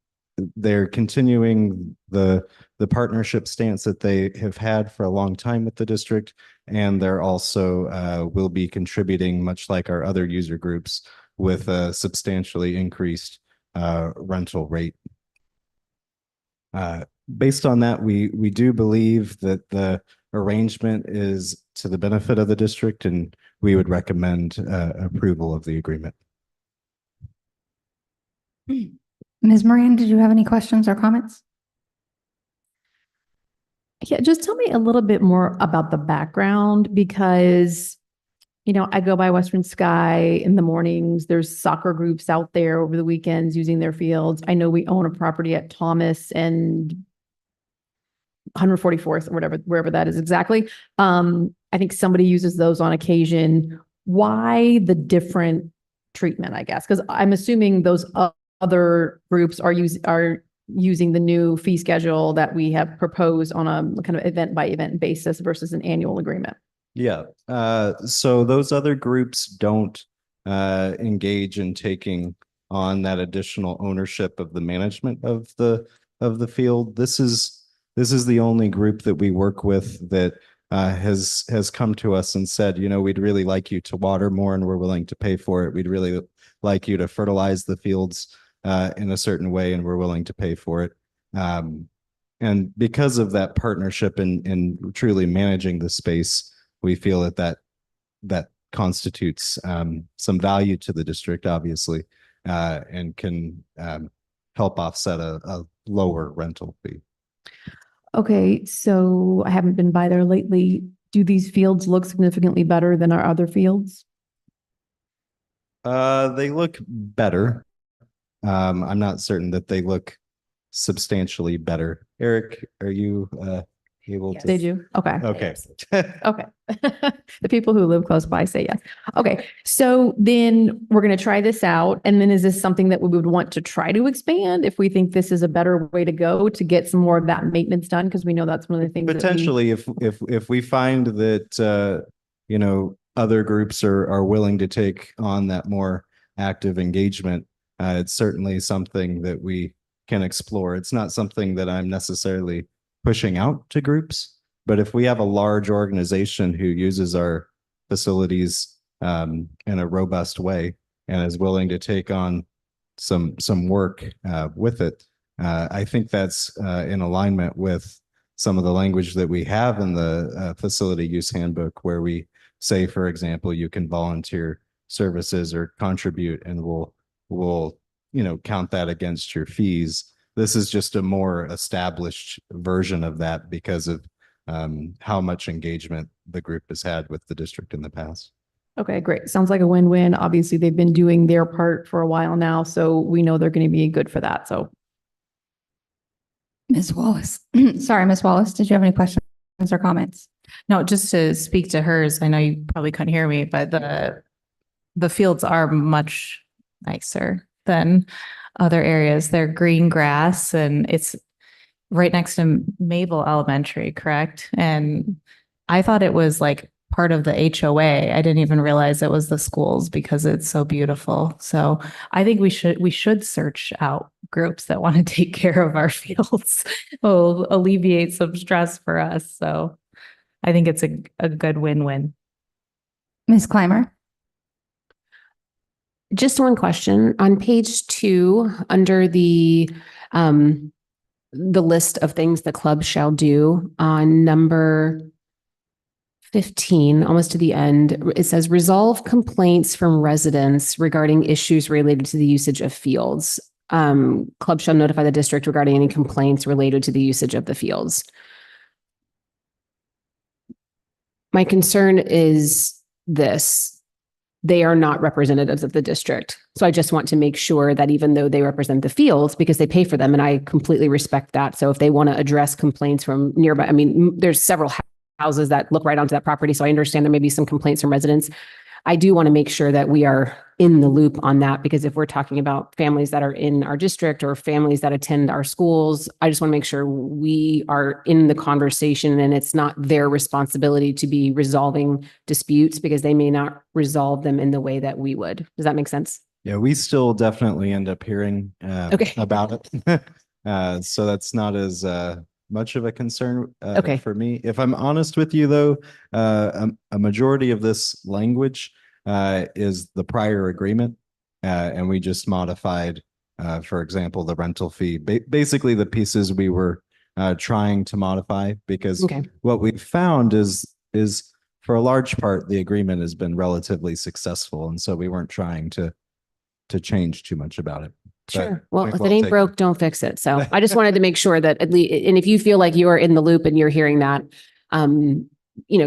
they're continuing the partnership stance that they have had for a long time with the district, and they're also will be contributing, much like our other user groups, with a substantially increased rental rate. Based on that, we do believe that the arrangement is to the benefit of the district, and we would recommend approval of the agreement. Ms. Moran, did you have any questions or comments? Yeah, just tell me a little bit more about the background, because, you know, I go by Western Sky in the mornings. There's soccer groups out there over the weekends using their fields. I know we own a property at Thomas and 144th or whatever, wherever that is exactly. I think somebody uses those on occasion. Why the different treatment, I guess? Because I'm assuming those other groups are using the new fee schedule that we have proposed on a kind of event by event basis versus an annual agreement. Yeah. So those other groups don't engage in taking on that additional ownership of the management of the field. This is the only group that we work with that has come to us and said, you know, we'd really like you to water more, and we're willing to pay for it. We'd really like you to fertilize the fields in a certain way, and we're willing to pay for it. And because of that partnership in truly managing the space, we feel that constitutes some value to the district, obviously, and can help offset a lower rental fee. Okay, so I haven't been by there lately. Do these fields look significantly better than our other fields? They look better. I'm not certain that they look substantially better. Eric, are you able to? They do? Okay. Okay. Okay. The people who live close by say yes. Okay. So then we're going to try this out. And then is this something that we would want to try to expand if we think this is a better way to go to get some more of that maintenance done? Because we know that's one of the things. Potentially, if we find that, you know, other groups are willing to take on that more active engagement, it's certainly something that we can explore. It's not something that I'm necessarily pushing out to groups, but if we have a large organization who uses our facilities in a robust way and is willing to take on some work with it, I think that's in alignment with some of the language that we have in the facility use handbook, where we say, for example, you can volunteer services or contribute, and we'll you know, count that against your fees. This is just a more established version of that because of how much engagement the group has had with the district in the past. Okay, great. Sounds like a win-win. Obviously, they've been doing their part for a while now, so we know they're going to be good for that. So, Ms. Wallace, sorry, Ms. Wallace, did you have any questions or comments? No, just to speak to hers, I know you probably couldn't hear me, but the fields are much nicer than other areas. They're green grass, and it's right next to Mabel Elementary, correct? And I thought it was like part of the HOA. I didn't even realize it was the schools because it's so beautiful. So I think we should search out groups that want to take care of our fields. It'll alleviate some stress for us. So I think it's a good win-win. Ms. Clymer? Just one question. On page 2, under the list of things the club shall do, on number 15, almost to the end, it says resolve complaints from residents regarding issues related to the usage of fields. Club shall notify the district regarding any complaints related to the usage of the fields. My concern is this. They are not representatives of the district. So I just want to make sure that even though they represent the fields, because they pay for them, and I completely respect that. So if they want to address complaints from nearby, I mean, there's several houses that look right onto that property. So I understand there may be some complaints from residents. I do want to make sure that we are in the loop on that, because if we're talking about families that are in our district or families that attend our schools, I just want to make sure we are in the conversation and it's not their responsibility to be resolving disputes because they may not resolve them in the way that we would. Does that make sense? Yeah, we still definitely end up hearing Okay. about it. So that's not as much of a concern Okay. for me. If I'm honest with you, though, a majority of this language is the prior agreement, and we just modified, for example, the rental fee. Basically, the pieces we were trying to modify, because Okay. what we've found is for a large part the agreement has been relatively successful, and so we weren't trying to change too much about it. Sure. Well, point if well it ain't taken. broke, don't fix it. So I just wanted to make sure that at least, and if you feel like you are in the loop and you're hearing that,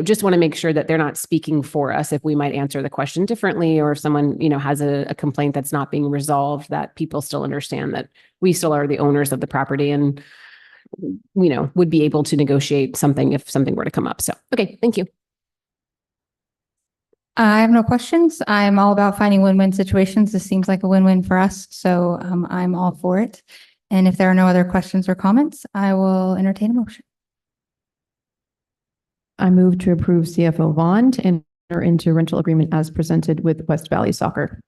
just want to make sure that they're not speaking for us if we might answer the question differently, or if someone, has a complaint that's not being resolved, that people still understand that we still are the owners of the property and, would be able to negotiate something if something were to come up. So, okay, thank you. I have no questions. I'm all about finding win-win situations. This seems like a win-win for us, so I'm all for it. And if there are no other questions or comments, I will entertain a motion. I move to approve CFO Vaughn to enter into rental agreement as presented with West Valley Soccer.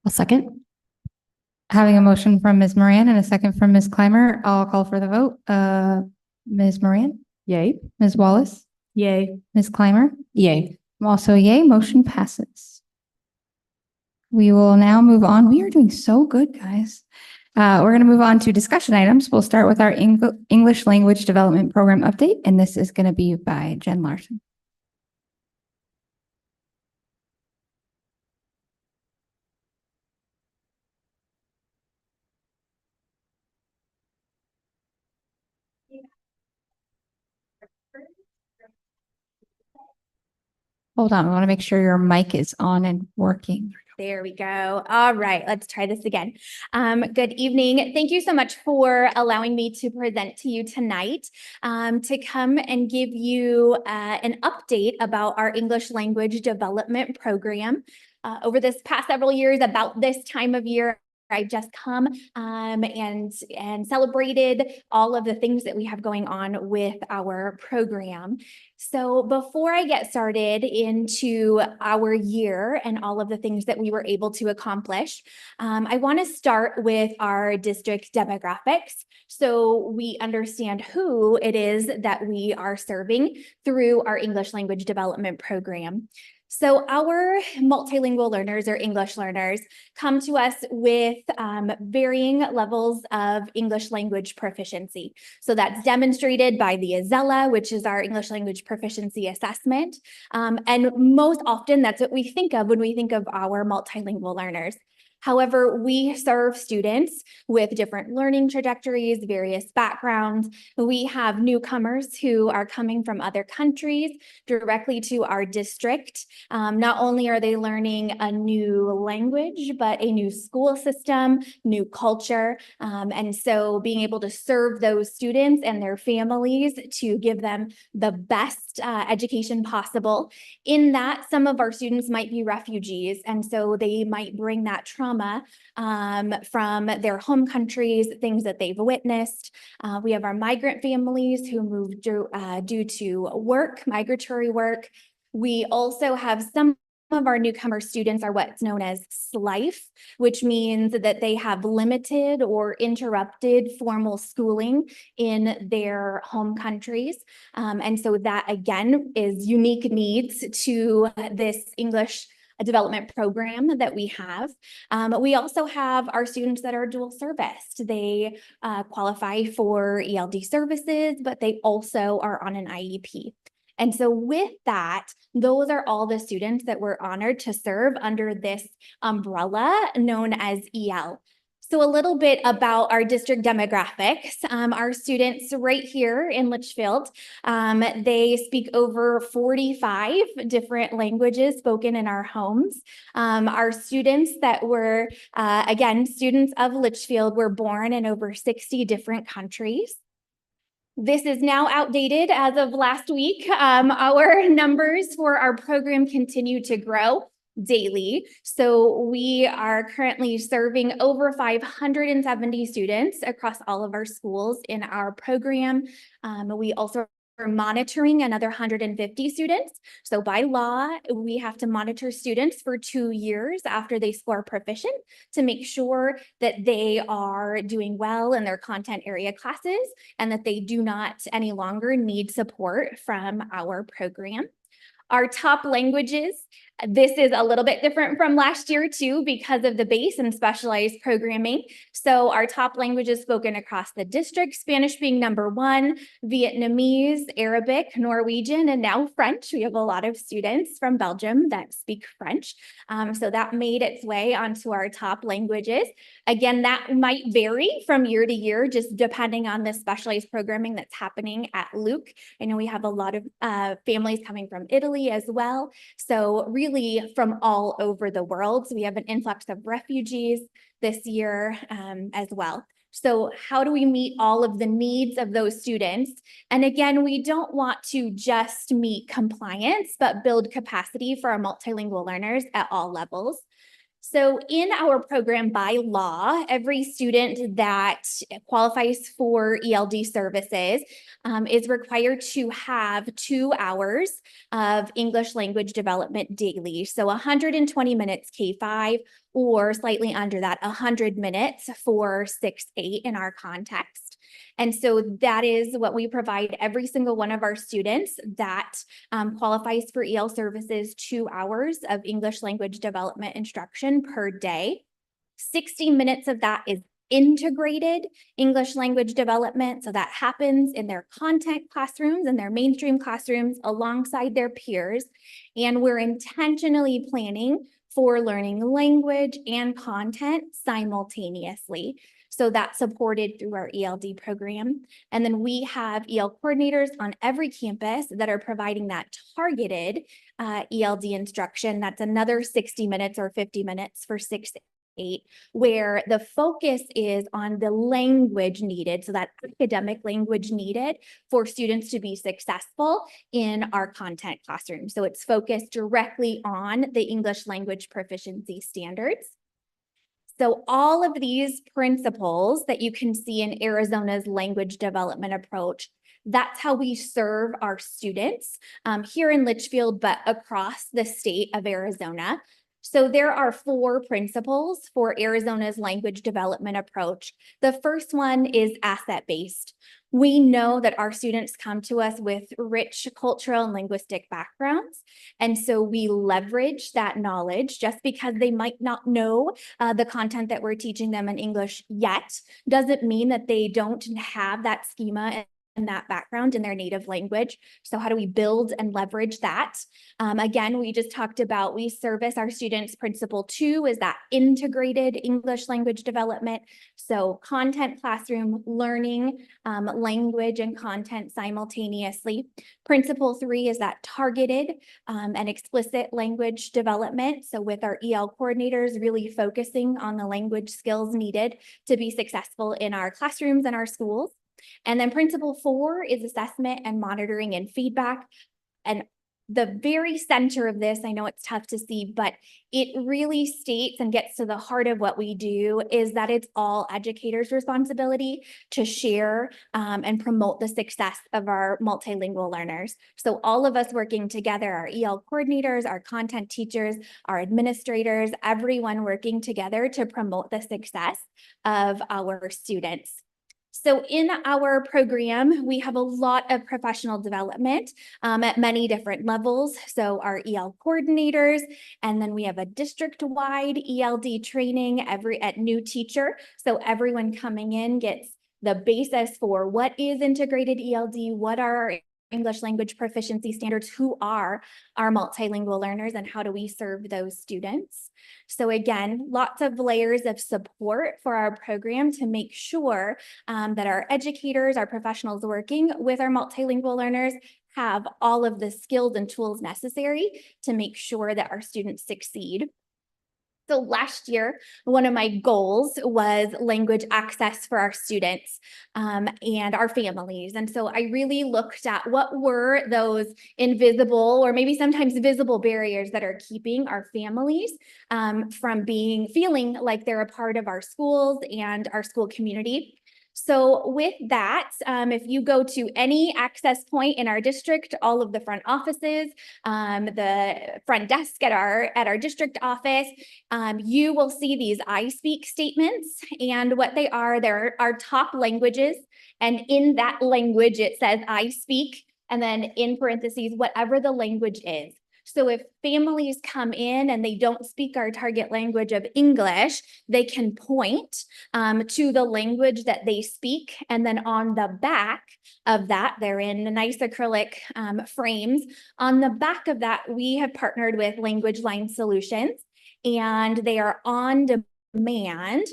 A second. Having a motion from Ms. Moran and a second from Ms. Clymer, I'll call for the vote. Ms. Moran, Yay. Ms. Wallace, Yay. Ms. Clymer. Yay. I'm also a yay, motion passes. We will now move on. We are doing so good, guys. We're going to move on to discussion items. We'll start with our English language development program update, and this is going to be by Jen Larson. Hold on, I want to make sure your mic is on and working. There we go. All right, let's try this again. Good evening. Thank you so much for allowing me to present to you tonight, to come and give you an update about our English language development program. Over this past several years, about this time of year, I've just come and celebrated all of the things that we have going on with our program. So before I get started into our year and all of the things that we were able to accomplish, I want to start with our district demographics so we understand who it is that we are serving through our English language development program. So our multilingual learners or English learners come to us with varying levels of English language proficiency. So that's demonstrated by the ESELA, which is our English language proficiency assessment. And most often that's what we think of when we think of our multilingual learners. However, we serve students with different learning trajectories, various backgrounds. We have newcomers who are coming from other countries directly to our district. Not only are they learning a new language, but a new school system, new culture. And so being able to serve those students and their families to give them the best education possible. In that, some of our students might be refugees, and so they might bring that trauma from their home countries, things that they've witnessed. We have our migrant families who moved due to work, migratory work. We also have some of our newcomer students are what's known as SLIFE, which means that they have limited or interrupted formal schooling in their home countries. And so that again is unique needs to this English development program that we have. We also have our students that are dual serviced. They qualify for ELD services, but they also are on an IEP. And so with that, those are all the students that we're honored to serve under this umbrella known as EL. So a little bit about our district demographics. Our students right here in Litchfield, they speak over 45 different languages spoken in our homes. Our students that were, again, students of Litchfield were born in over 60 different countries. This is now outdated as of last week. Our numbers for our program continue to grow daily. So we are currently serving over 570 students across all of our schools in our program. We also are monitoring another 150 students. So by law, we have to monitor students for 2 years after they score proficient to make sure that they are doing well in their content area classes and that they do not any longer need support from our program. Our top languages, this is a little bit different from last year too because of the base and specialized programming. So our top languages spoken across the district, Spanish being number 1, Vietnamese, Arabic, Norwegian, and now French. We have a lot of students from Belgium that speak French. So that made its way onto our top languages. Again, that might vary from year to year, just depending on the specialized programming that's happening at Luke. I know we have a lot of families coming from Italy as well. So really from all over the world. So we have an influx of refugees this year as well. So how do we meet all of the needs of those students? And again, we don't want to just meet compliance, but build capacity for our multilingual learners at all levels. So in our program by law, every student that qualifies for ELD services is required to have 2 hours of English language development daily. So 120 minutes K-5 or slightly under that, 100 minutes for 6-8 in our context. And so that is what we provide every single one of our students that qualifies for EL services, 2 hours of English language development instruction per day. 60 minutes of that is integrated English language development. So that happens in their content classrooms and their mainstream classrooms alongside their peers. And we're intentionally planning for learning language and content simultaneously. So that's supported through our ELD program. And then we have EL coordinators on every campus that are providing that targeted ELD instruction. That's another 60 minutes or 50 minutes for 6-8, where the focus is on the language needed, so that academic language needed for students to be successful in our content classroom. So it's focused directly on the English language proficiency standards. So all of these principles that you can see in Arizona's language development approach, that's how we serve our students here in Litchfield, but across the state of Arizona. So there are 4 principles for Arizona's language development approach. The first one is asset-based. We know that our students come to us with rich cultural and linguistic backgrounds. And so we leverage that knowledge. Just because they might not know the content that we're teaching them in English yet, doesn't mean that they don't have that schema and that background in their native language. So how do we build and leverage that? Again, we just talked about, we service our students. Principle 2 is that integrated English language development. So content classroom learning, language and content simultaneously. Principle 3 is that targeted and explicit language development. So with our EL coordinators really focusing on the language skills needed to be successful in our classrooms and our schools. And then principle 4 is assessment and monitoring and feedback. And the very center of this, I know it's tough to see, but it really states and gets to the heart of what we do is that it's all educators' responsibility to share and promote the success of our multilingual learners. So all of us working together, our EL coordinators, our content teachers, our administrators, everyone working together to promote the success of our students. So in our program, we have a lot of professional development at many different levels. So our EL coordinators, and then we have a district-wide ELD training at new teacher. So everyone coming in gets the basis for what is integrated ELD, what are our English language proficiency standards, who are our multilingual learners, and how do we serve those students. So again, lots of layers of support for our program to make sure that our educators, our professionals working with our multilingual learners have all of the skills and tools necessary to make sure that our students succeed. So last year, one of my goals was language access for our students and our families. And so I really looked at what were those invisible or maybe sometimes visible barriers that are keeping our families from feeling like they're a part of our schools and our school community. So with that, if you go to any access point in our district, all of the front offices, the front desk at our district office, you will see these I speak statements, and what they are, there are top languages, and in that language it says I speak, and then in parentheses, whatever the language is. So if families come in and they don't speak our target language of English, they can point to the language that they speak. And then on the back of that, they're in nice acrylic frames. On the back of that, we have partnered with Language Line Solutions, and they are on demand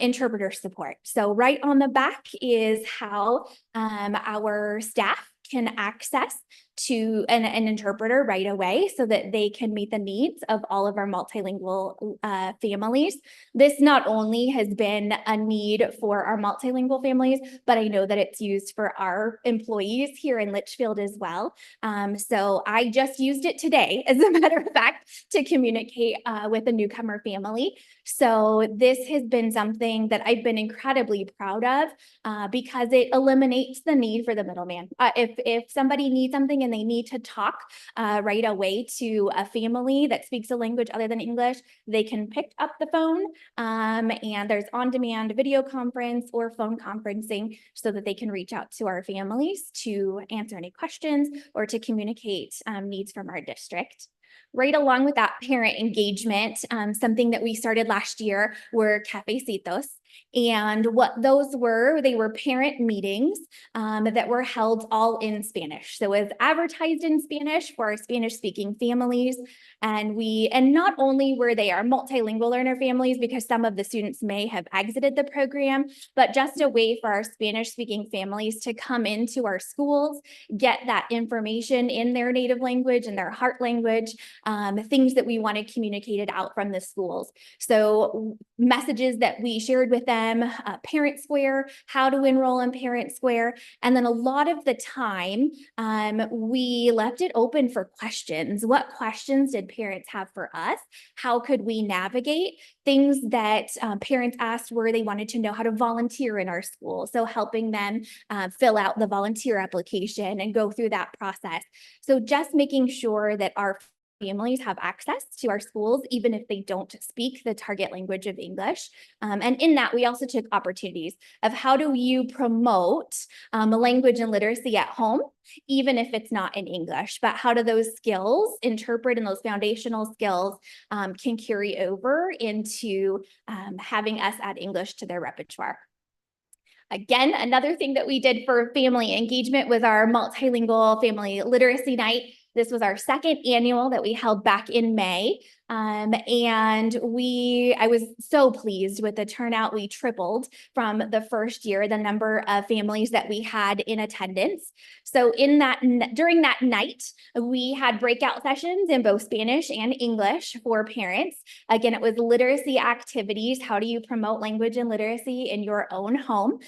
interpreter support. So right on the back is how our staff can access to an interpreter right away so that they can meet the needs of all of our multilingual families. This not only has been a need for our multilingual families, but I know that it's used for our employees here in Litchfield as well. So I just used it today, as a matter of fact, to communicate with a newcomer family. So this has been something that I've been incredibly proud of because it eliminates the need for the middleman. If somebody needs something and they need to talk right away to a family that speaks a language other than English, they can pick up the phone and there's on-demand video conference or phone conferencing so that they can reach out to our families to answer any questions or to communicate needs from our district. Right along with that parent engagement, something that we started last year were Cafecitos. And what those were, they were parent meetings that were held all in Spanish. So it was advertised in Spanish for our Spanish-speaking families. And not only were they our multilingual learner families, because some of the students may have exited the program, but just a way for our Spanish-speaking families to come into our schools, get that information in their native language and their heart language, things that we wanted communicated out from the schools. So messages that we shared with them, Parent Square, how to enroll in Parent Square. And then a lot of the time, we left it open for questions. What questions did parents have for us? How could we navigate things that parents asked were they wanted to know how to volunteer in our school? So helping them fill out the volunteer application and go through that process. So just making sure that our families have access to our schools, even if they don't speak the target language of English. And in that, we also took opportunities of how do you promote language and literacy at home, even if it's not in English, but how do those skills, interpret and those foundational skills can carry over into having us add English to their repertoire. Again, another thing that we did for family engagement was our multilingual family literacy night. This was our second annual that we held back in May. And I was so pleased with the turnout. We tripled from the first year, the number of families that we had in attendance. So during that night, we had breakout sessions in both Spanish and English for parents. Again, it was literacy activities. How do you promote language and literacy in your own home?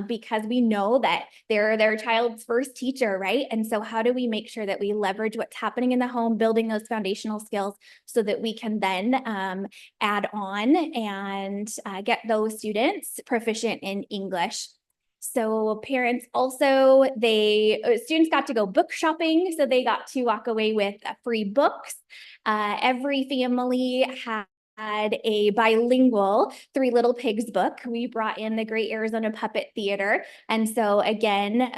Because we know that they're their child's first teacher, right? And so how do we make sure that we leverage what's happening in the home, building those foundational skills so that we can then add on and get those students proficient in English. So parents also, students got to go book shopping, so they got to walk away with free books. Every family had a bilingual Three Little Pigs book. We brought in the Great Arizona Puppet Theater. And so again,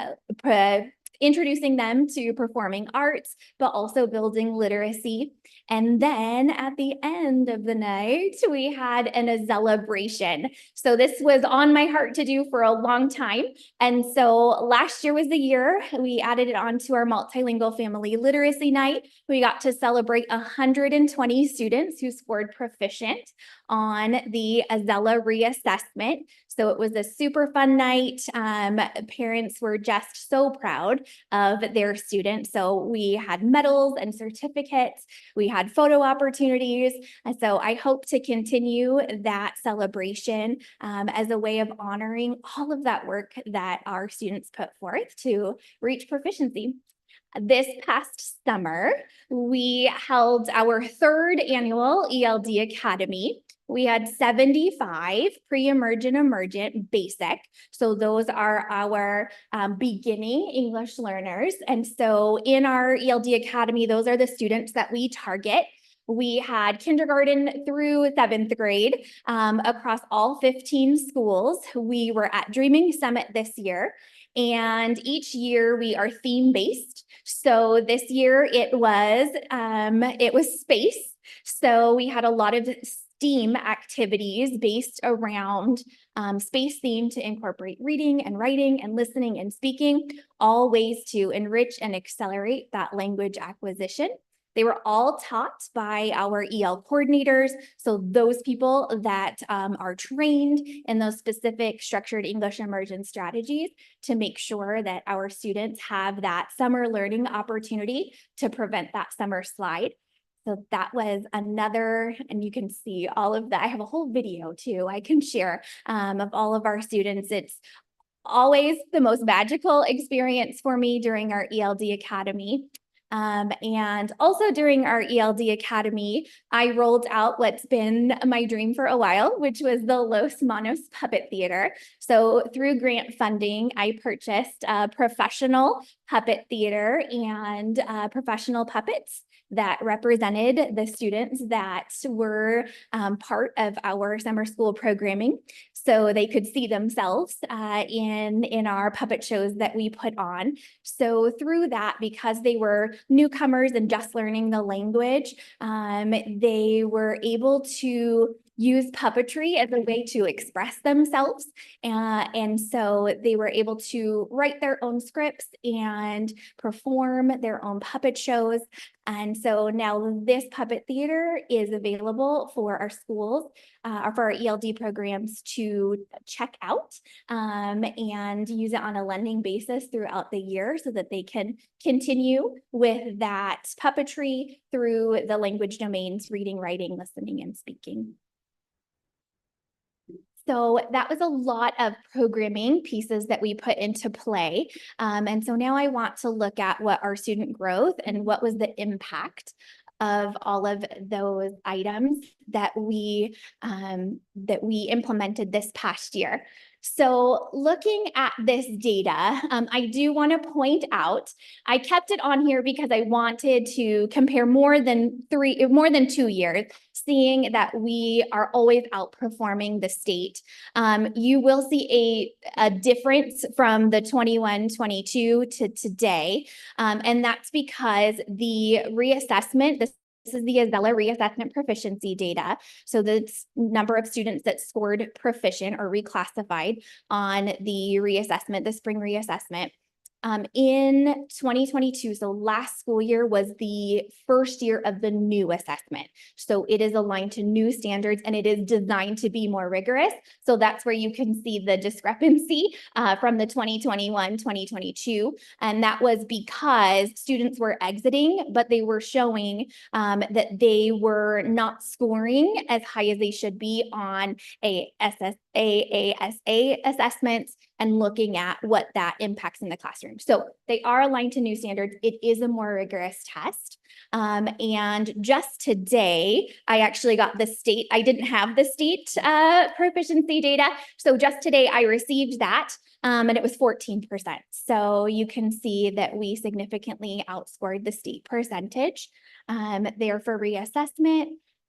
introducing them to performing arts, but also building literacy. And then at the end of the night, we had a celebration. So this was on my heart to do for a long time. And so last year was the year we added it onto our multilingual family literacy night. We got to celebrate 120 students who scored proficient on the Azella reassessment. So it was a super fun night. Parents were just so proud of their students. So we had medals and certificates. We had photo opportunities. And so I hope to continue that celebration as a way of honoring all of that work that our students put forth to reach proficiency. This past summer, we held our third annual ELD Academy. We had 75 pre-emergent, emergent, basic. So those are our beginning English learners. And so in our ELD Academy, those are the students that we target. We had kindergarten through 7th grade across all 15 schools. We were at Dreaming Summit this year. And each year we are theme-based. So this year it was space. So we had a lot of STEAM activities based around space theme to incorporate reading and writing and listening and speaking, all ways to enrich and accelerate that language acquisition. They were all taught by our EL coordinators. So those people that are trained in those specific structured English immersion strategies to make sure that our students have that summer learning opportunity to prevent that summer slide. So that was another, and you can see all of that. I have a whole video too I can share of all of our students. It's always the most magical experience for me during our ELD Academy. And also during our ELD Academy, I rolled out what's been my dream for a while, which was the Los Manos Puppet Theater. So through grant funding, I purchased a professional puppet theater and professional puppets that represented the students that were part of our summer school programming. So they could see themselves in our puppet shows that we put on. So through that, because they were newcomers and just learning the language, they were able to use puppetry as a way to express themselves. And so they were able to write their own scripts and perform their own puppet shows. And so now this puppet theater is available for our schools, or for our ELD programs to check out and use it on a lending basis throughout the year so that they can continue with that puppetry through the language domains, reading, writing, listening, and speaking. So that was a lot of programming pieces that we put into play. And so now I want to look at what our student growth and what was the impact of all of those items that we implemented this past year. So looking at this data, I do want to point out, I kept it on here because I wanted to compare more than 2 years, seeing that we are always outperforming the state. You will see a difference from the 21-22 to today. And that's because the reassessment, this is the Azella reassessment proficiency data. So the number of students that scored proficient or reclassified on the reassessment, the spring reassessment. In 2022, so last school year was the first year of the new assessment. So it is aligned to new standards and it is designed to be more rigorous. So that's where you can see the discrepancy from the 2021, 2022. And that was because students were exiting, but they were showing that they were not scoring as high as they should be on AASA assessments and looking at what that impacts in the classroom. So they are aligned to new standards. It is a more rigorous test. And just today, I actually got the state, I didn't have the state proficiency data. So just today I received that and it was 14%. So you can see that we significantly outscored the state percentage there for reassessment.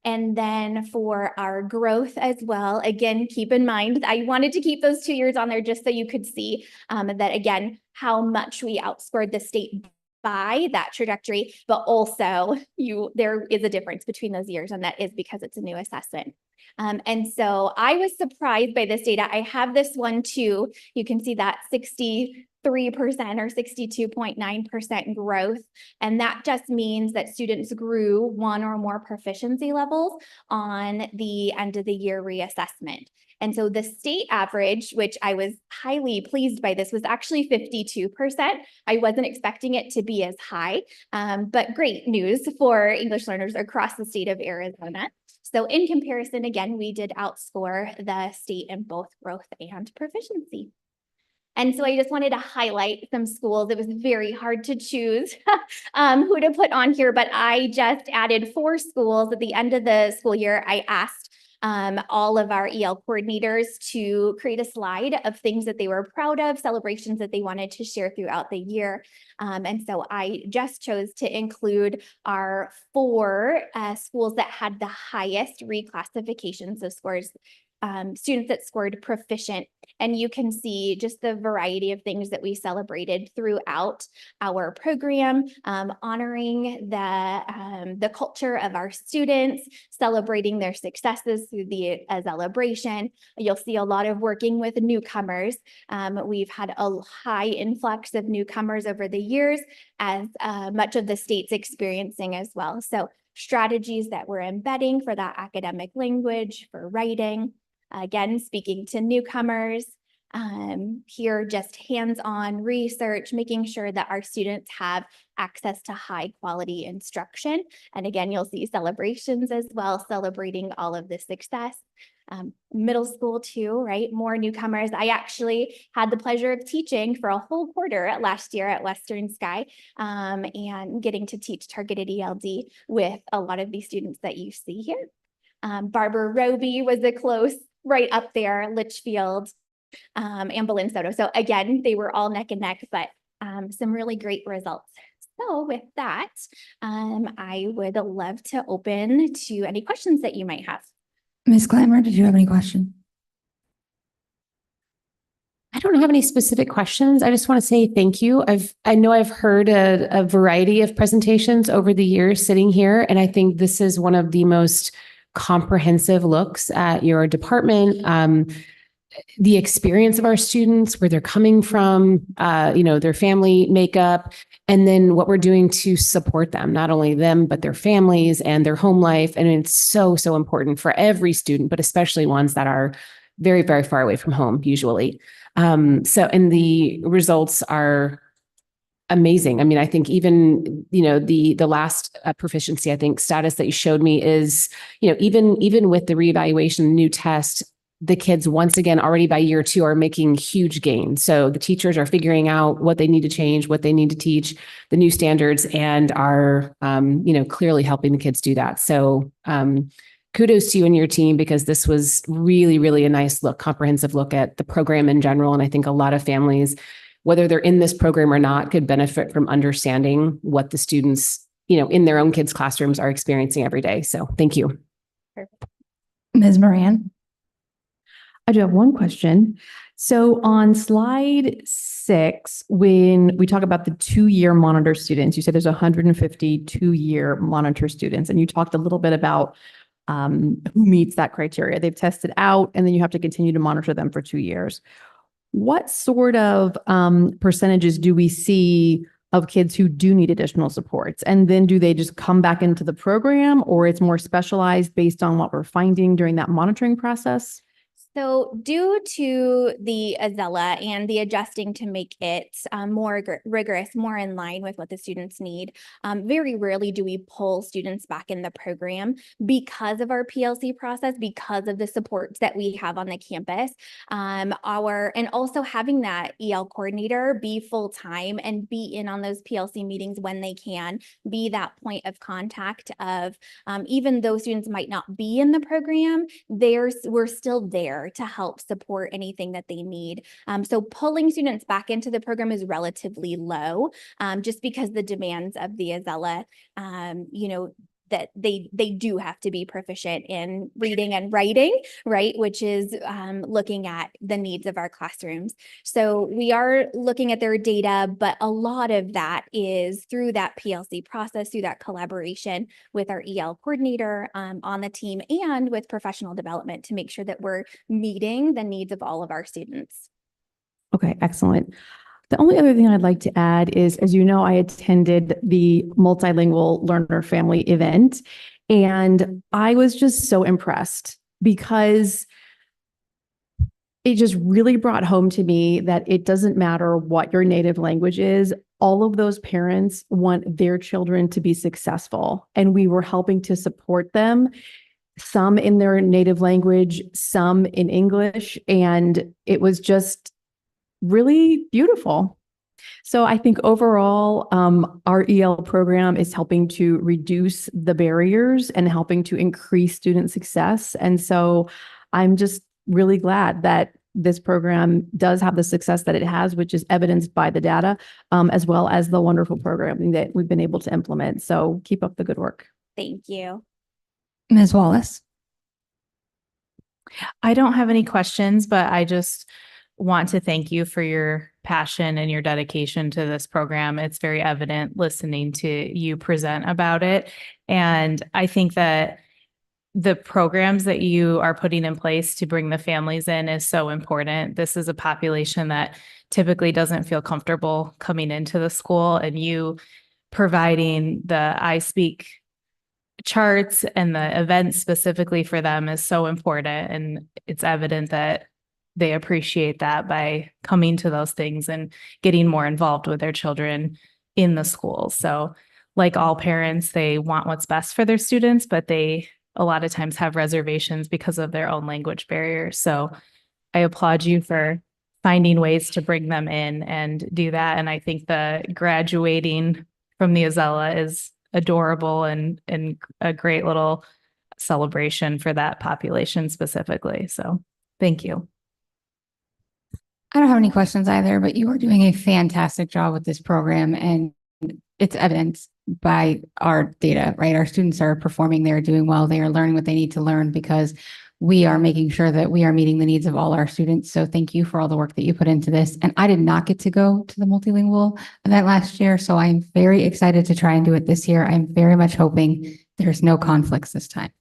And then for our growth as well, again, keep in mind, I wanted to keep those 2 years on there just so you could see that again, how much we outscored the state by that trajectory, but also there is a difference between those years, and that is because it's a new assessment. And so I was surprised by this data. I have this one too. You can see that 63% or 62.9% growth. And that just means that students grew one or more proficiency levels on the end of the year reassessment. And so the state average, which I was highly pleased by this, was actually 52%. I wasn't expecting it to be as high, but great news for English learners across the state of Arizona. So in comparison, again, we did outscore the state in both growth and proficiency. And so I just wanted to highlight some schools. It was very hard to choose who to put on here, but I just added 4 schools at the end of the school year. I asked all of our EL coordinators to create a slide of things that they were proud of, celebrations that they wanted to share throughout the year. And so I just chose to include our 4 schools that had the highest reclassification, so scores, students that scored proficient. And you can see just the variety of things that we celebrated throughout our program, honoring the culture of our students, celebrating their successes through the celebration. You'll see a lot of working with newcomers. We've had a high influx of newcomers over the years, as much of the state's experiencing as well. So strategies that we're embedding for that academic language, for writing, again, speaking to newcomers, here just hands-on research, making sure that our students have access to high quality instruction. And again, you'll see celebrations as well, celebrating all of the success. Middle school too, right? More newcomers. I actually had the pleasure of teaching for a whole quarter last year at Western Sky, and getting to teach targeted ELD with a lot of these students that you see here. Barber Roby was a close right up there, Litchfield, and Belen Soto. So again, they were all neck and neck, but some really great results. So with that, I would love to open to any questions that you might have. Ms. Clammer, did you have any questions? I don't have any specific questions. I just want to say thank you. I know I've heard a variety of presentations over the years sitting here, and I think this is one of the most comprehensive looks at your department, the experience of our students, where they're coming from, their family makeup, and then what we're doing to support them, not only them, but their families and their home life. And it's so, so important for every student, but especially ones that are very, very far away from home, usually. And the results are amazing. I mean, I think even, the last proficiency, I think, status that you showed me is, even with the reevaluation, new test, the kids, once again, already by year 2 are making huge gains. So the teachers are figuring out what they need to change, what they need to teach, the new standards, and are, clearly helping the kids do that. So kudos to you and your team, because this was really, really a nice look, comprehensive look at the program in general. And I think a lot of families, whether they're in this program or not, could benefit from understanding what the students, in their own kids' classrooms are experiencing every day. So thank you. Perfect. Ms. Moran? I do have one question. So on slide 6, when we talk about the 2-year monitor students, you said there's 150 2-year monitor students, and you talked a little bit about who meets that criteria. They've tested out, and then you have to continue to monitor them for 2 years. what sort of percentages do we see of kids who do need additional supports? And then do they just come back into the program, or it's more specialized based on what we're finding during that monitoring process? So due to the Azella and the adjusting to make it more rigorous, more in line with what the students need, very rarely do we pull students back in the program because of our PLC process, because of the supports that we have on the campus. And also having that EL coordinator be full-time and be in on those PLC meetings when they can, be that point of contact of even though students might not be in the program, we're still there to help support anything that they need. So pulling students back into the program is relatively low, just because the demands of the Azella, that they do have to be proficient in reading and writing, right? Which is looking at the needs of our classrooms. So we are looking at their data, but a lot of that is through that PLC process, through that collaboration with our EL coordinator on the team and with professional development to make sure that we're meeting the needs of all of our students. Okay, excellent. The only other thing I'd like to add is, as you know, I attended the multilingual learner family event, and I was just so impressed because it just really brought home to me that it doesn't matter what your native language is. All of those parents want their children to be successful, and we were helping to support them, some in their native language, some in English, and it was just really beautiful. So I think overall, our EL program is helping to reduce the barriers and helping to increase student success. And so I'm just really glad that this program does have the success that it has, which is evidenced by the data, as well as the wonderful programming that we've been able to implement. So keep up the good work. Thank you. Ms. Wallace. I don't have any questions, but I just want to thank you for your passion and your dedication to this program. It's very evident listening to you present about it. And I think that the programs that you are putting in place to bring the families in is so important. This is a population that typically doesn't feel comfortable coming into the school, and you providing the iSpeak charts and the events specifically for them is so important. And it's evident that they appreciate that by coming to those things and getting more involved with their children in the school. So like all parents, they want what's best for their students, but they a lot of times have reservations because of their own language barriers. So I applaud you for finding ways to bring them in and do that. And I think the graduating from the Azella is adorable and a great little celebration for that population specifically. So thank you. I don't have any questions either, but you are doing a fantastic job with this program, and it's evidenced by our data, right? Our students are performing, they're doing well, they are learning what they need to learn because we are making sure that we are meeting the needs of all our students. So thank you for all the work that you put into this. And I did not get to go to the multilingual event last year, so I'm very excited to try and do it this year. I'm very much hoping there's no conflicts this time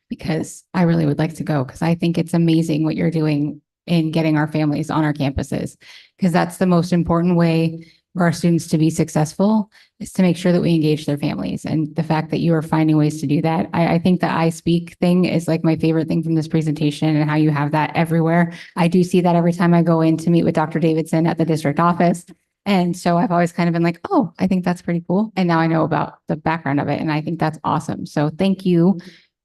because I really would like to go because I think it's amazing what you're doing in getting our families on our campuses, because that's the most important way for our students to be successful is to make sure that we engage their families. And the fact that you are finding ways to do that, I think the iSpeak thing is like my favorite thing from this presentation and how you have that everywhere. I do see that every time I go in to meet with Dr. Davidson at the district office. And so I've always kind of been like, oh, I think that's pretty cool. And now I know about the background of it. And I think that's awesome. So thank you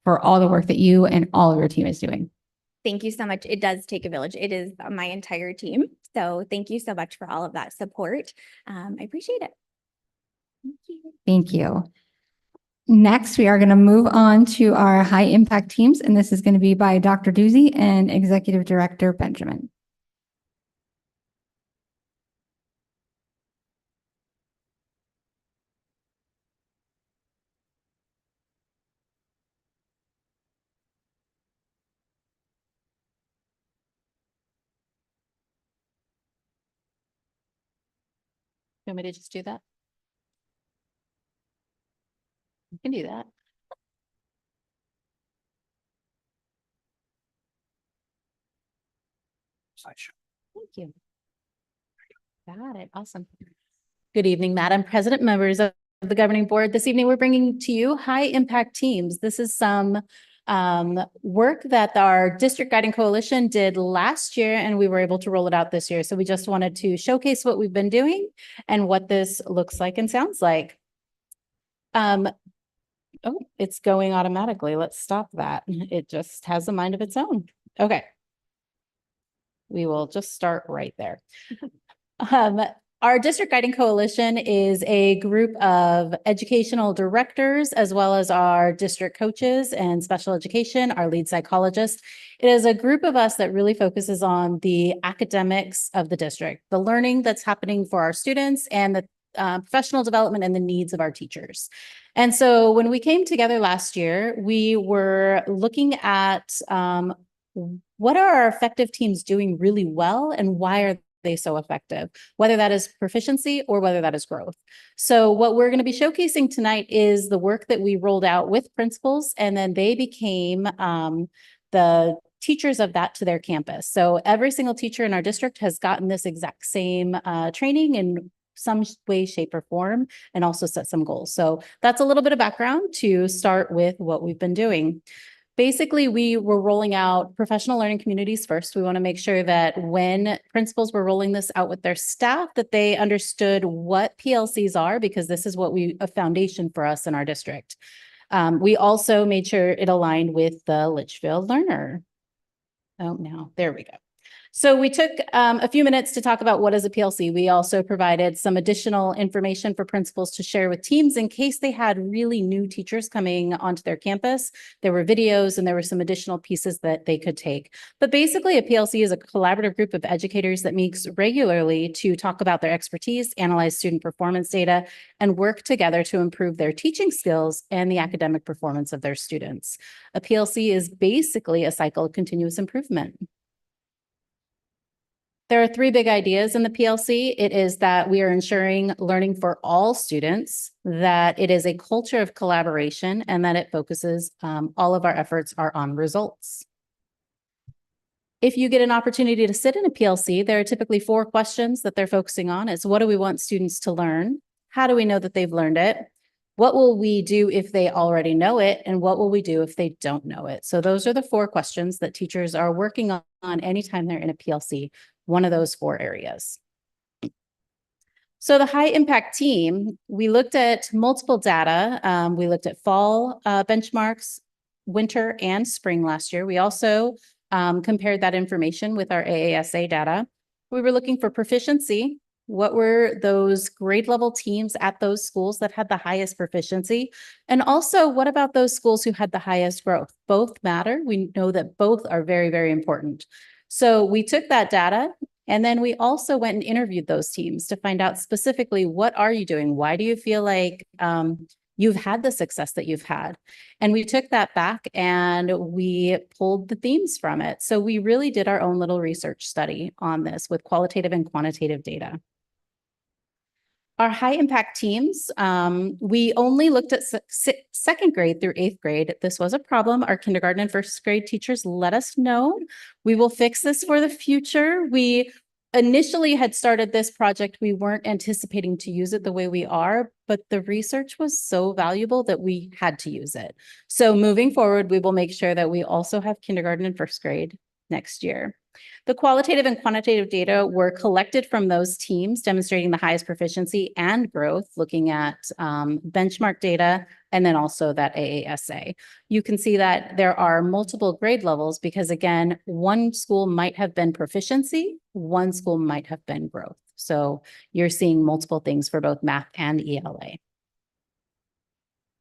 for all the work that you and all of your team is doing. Thank you so much. It does take a village. It is my entire team. So thank you so much for all of that support. I appreciate it. Thank you. Thank you. Next, we are going to move on to our high impact teams, and this is going to be by Dr. Doozy and Executive Director Benjamin. You want me to just do that? You can do that. Slideshow. Thank you. Got it. Awesome. Good evening, Madam President, members of the governing board. This evening, we're bringing to you high impact teams. This is some work that our district guiding coalition did last year, and we were able to roll it out this year. So we just wanted to showcase what we've been doing and what this looks like and sounds like. Oh, it's going automatically. Let's stop that. It just has a mind of its own. Okay. We will just start right there. Our district guiding coalition is a group of educational directors, as well as our district coaches and special education, our lead psychologist. It is a group of us that really focuses on the academics of the district, the learning that's happening for our students, and the professional development and the needs of our teachers. And so when we came together last year, we were looking at what are our effective teams doing really well and why are they so effective, whether that is proficiency or whether that is growth. So what we're going to be showcasing tonight is the work that we rolled out with principals, and then they became the teachers of that to their campus. So every single teacher in our district has gotten this exact same training in some way, shape, or form, and also set some goals. So that's a little bit of background to start with what we've been doing. Basically, we were rolling out professional learning communities first. We want to make sure that when principals were rolling this out with their staff, that they understood what PLCs are, because this is a foundation for us in our district. We also made sure it aligned with the Litchfield learner. Oh, now there we go. So we took a few minutes to talk about what is a PLC. We also provided some additional information for principals to share with teams in case they had really new teachers coming onto their campus. There were videos and there were some additional pieces that they could take. But basically, a PLC is a collaborative group of educators that meets regularly to talk about their expertise, analyze student performance data, and work together to improve their teaching skills and the academic performance of their students. A PLC is basically a cycle of continuous improvement. There are three big ideas in the PLC. It is that we are ensuring learning for all students, that it is a culture of collaboration, and that it focuses, all of our efforts are on results. If you get an opportunity to sit in a PLC, there are typically 4 questions that they're focusing on. It's what do we want students to learn? How do we know that they've learned it? What will we do if they already know it? And what will we do if they don't know it? So those are the 4 questions that teachers are working on anytime they're in a PLC. One of those 4 areas. So the high impact team, we looked at multiple data. We looked at fall benchmarks, winter and spring last year. We also compared that information with our AASA data. We were looking for proficiency. What were those grade level teams at those schools that had the highest proficiency? And also, what about those schools who had the highest growth? Both matter. We know that both are very, very important. So we took that data and then we also went and interviewed those teams to find out specifically, what are you doing? Why do you feel like you've had the success that you've had? And we took that back and we pulled the themes from it. So we really did our own little research study on this with qualitative and quantitative data. Our high impact teams, we only looked at second grade through 8th grade. This was a problem. Our kindergarten and first grade teachers let us know. We will fix this for the future. We initially had started this project. We weren't anticipating to use it the way we are, but the research was so valuable that we had to use it. So moving forward, we will make sure that we also have kindergarten and first grade next year. The qualitative and quantitative data were collected from those teams demonstrating the highest proficiency and growth, looking at benchmark data, and then also that AASA. You can see that there are multiple grade levels because, again, one school might have been proficiency, one school might have been growth. So you're seeing multiple things for both math and ELA.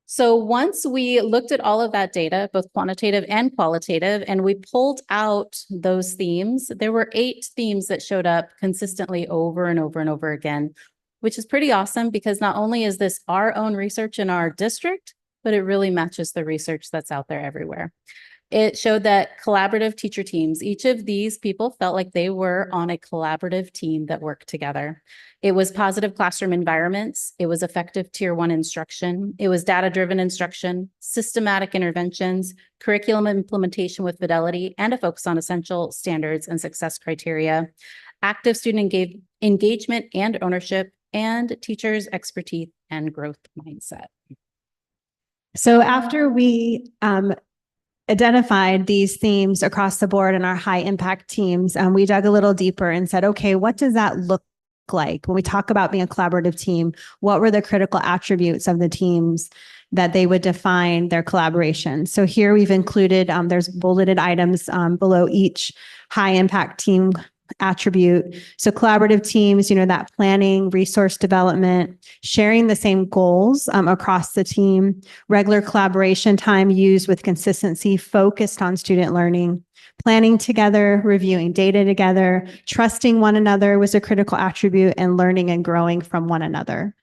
So once we looked at all of that data, both quantitative and qualitative, and we pulled out those themes, there were 8 themes that showed up consistently over and over and over again, which is pretty awesome because not only is this our own research in our district, but it really matches the research that's out there everywhere. It showed that collaborative teacher teams, each of these people felt like they were on a collaborative team that worked together. It was positive classroom environments. It was effective tier 1 instruction. It was data-driven instruction, systematic interventions, curriculum implementation with fidelity, and a focus on essential standards and success criteria. active student engagement and ownership, and teachers' expertise and growth mindset. So after we identified these themes across the board in our high impact teams, we dug a little deeper and said, okay, what does that look like? When we talk about being a collaborative team, what were the critical attributes of the teams that they would define their collaboration? So here we've included, there's bulleted items below each high impact team attribute. So collaborative teams, that planning, resource development, sharing the same goals across the team, regular collaboration time used with consistency, focused on student learning, planning together, reviewing data together, trusting one another was a critical attribute, and learning and growing from one another.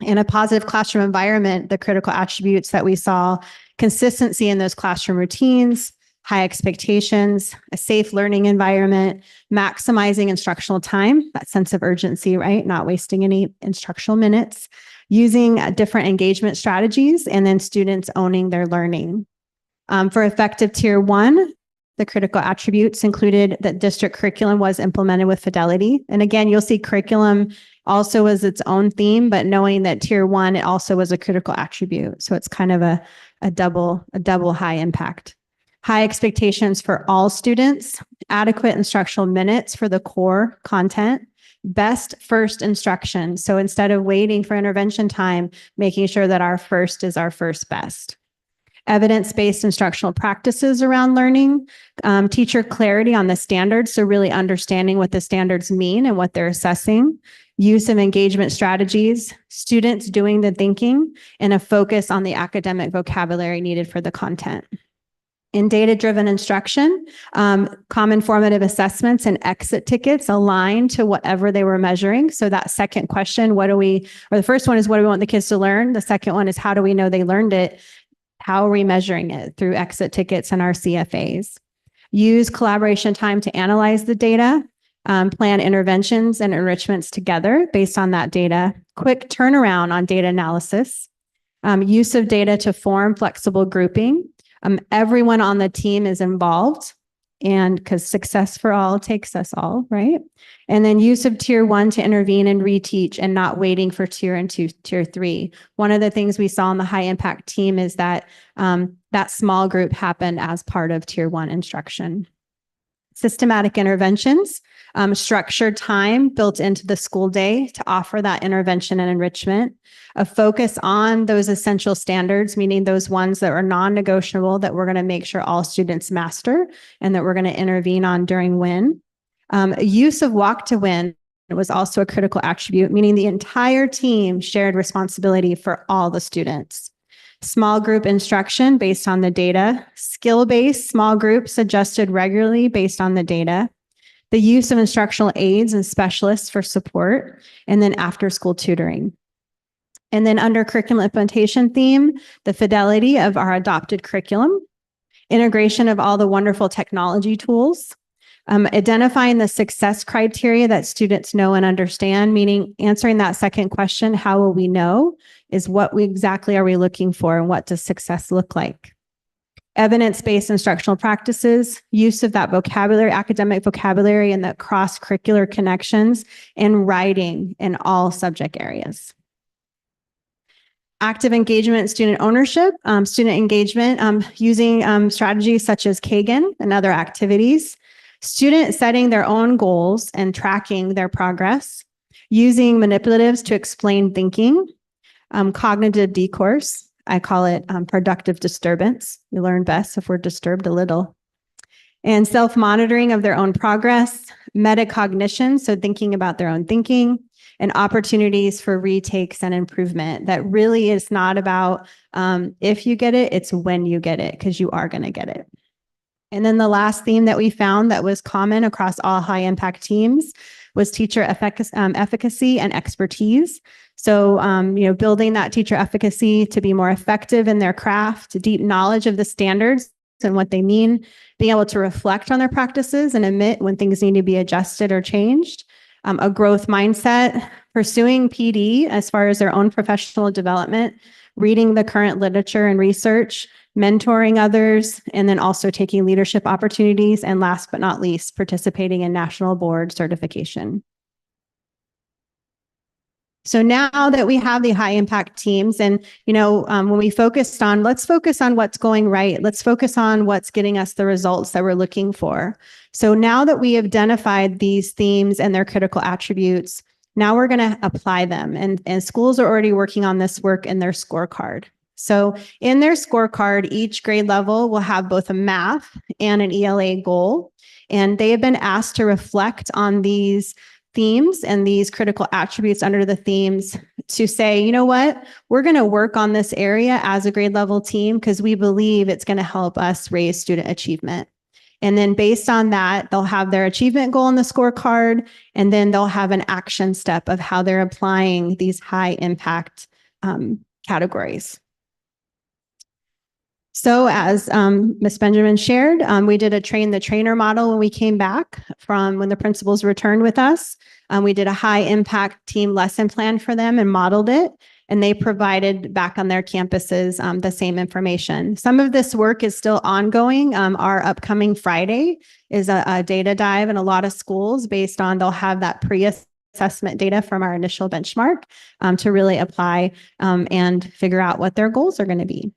In a positive classroom environment, the critical attributes that we saw: consistency in those classroom routines, high expectations, a safe learning environment, maximizing instructional time, that sense of urgency, right? Not wasting any instructional minutes, using different engagement strategies, and then students owning their learning. For effective tier 1, the critical attributes included that district curriculum was implemented with fidelity. And again, you'll see curriculum also was its own theme, but knowing that tier 1, it also was a critical attribute. So it's kind of a double high impact. High expectations for all students, adequate instructional minutes for the core content, best first instruction. So instead of waiting for intervention time, making sure that our first is our first best. Evidence-based instructional practices around learning, teacher clarity on the standards. So really understanding what the standards mean and what they're assessing. Use of engagement strategies, students doing the thinking, and a focus on the academic vocabulary needed for the content. In data-driven instruction, common formative assessments and exit tickets align to whatever they were measuring. So that second question, the first one is, what do we want the kids to learn? The second one is, how do we know they learned it? How are we measuring it? Through exit tickets and our CFAs. Use collaboration time to analyze the data, plan interventions and enrichments together based on that data. Quick turnaround on data analysis. Use of data to form flexible grouping. Everyone on the team is involved, and because success for all takes us all, right? And then use of tier 1 to intervene and reteach, and not waiting for tier 3. One of the things we saw in the high impact team is that that small group happened as part of tier 1 instruction. Systematic interventions, structured time built into the school day to offer that intervention and enrichment, a focus on those essential standards, meaning those ones that are non-negotiable that we're going to make sure all students master and that we're going to intervene on during WIN. Use of walk to WIN was also a critical attribute, meaning the entire team shared responsibility for all the students. Small group instruction based on the data, skill-based small groups adjusted regularly based on the data, the use of instructional aides and specialists for support, and then after-school tutoring. And then under curriculum implementation theme, the fidelity of our adopted curriculum, integration of all the wonderful technology tools, identifying the success criteria that students know and understand, meaning answering that second question, how will we know, is exactly are we looking for and what does success look like? Evidence-based instructional practices, use of that vocabulary, academic vocabulary, and the cross-curricular connections, and writing in all subject areas. Active engagement, student ownership, student engagement, using strategies such as Kagan and other activities, student setting their own goals and tracking their progress, using manipulatives to explain thinking, cognitive decourse. I call it productive disturbance. We learn best if we're disturbed a little. And self-monitoring of their own progress, metacognition, so thinking about their own thinking, and opportunities for retakes and improvement. That really is not about if you get it, it's when you get it, because you are going to get it. And then the last theme that we found that was common across all high impact teams was teacher efficacy and expertise. So, building that teacher efficacy to be more effective in their craft, deep knowledge of the standards and what they mean, being able to reflect on their practices and admit when things need to be adjusted or changed, a growth mindset, pursuing PD as far as their own professional development, reading the current literature and research, mentoring others, and then also taking leadership opportunities. And last but not least, participating in national board certification. So now that we have the high impact teams and, when we focused on, let's focus on what's going right. Let's focus on what's getting us the results that we're looking for. So now that we have identified these themes and their critical attributes, now we're going to apply them. And schools are already working on this work in their scorecard. So in their scorecard, each grade level will have both a math and an ELA goal. And they have been asked to reflect on these themes and these critical attributes under the themes to say, you know what, we're going to work on this area as a grade level team because we believe it's going to help us raise student achievement. And then based on that, they'll have their achievement goal in the scorecard, and then they'll have an action step of how they're applying these high impact categories. So as Ms. Benjamin shared, we did a train the trainer model when we came back from when the principals returned with us. We did a high impact team lesson plan for them and modeled it, and they provided back on their campuses the same information. Some of this work is still ongoing. Our upcoming Friday is a data dive in a lot of schools based on, they'll have that pre-assessment data from our initial benchmark to really apply and figure out what their goals are going to be.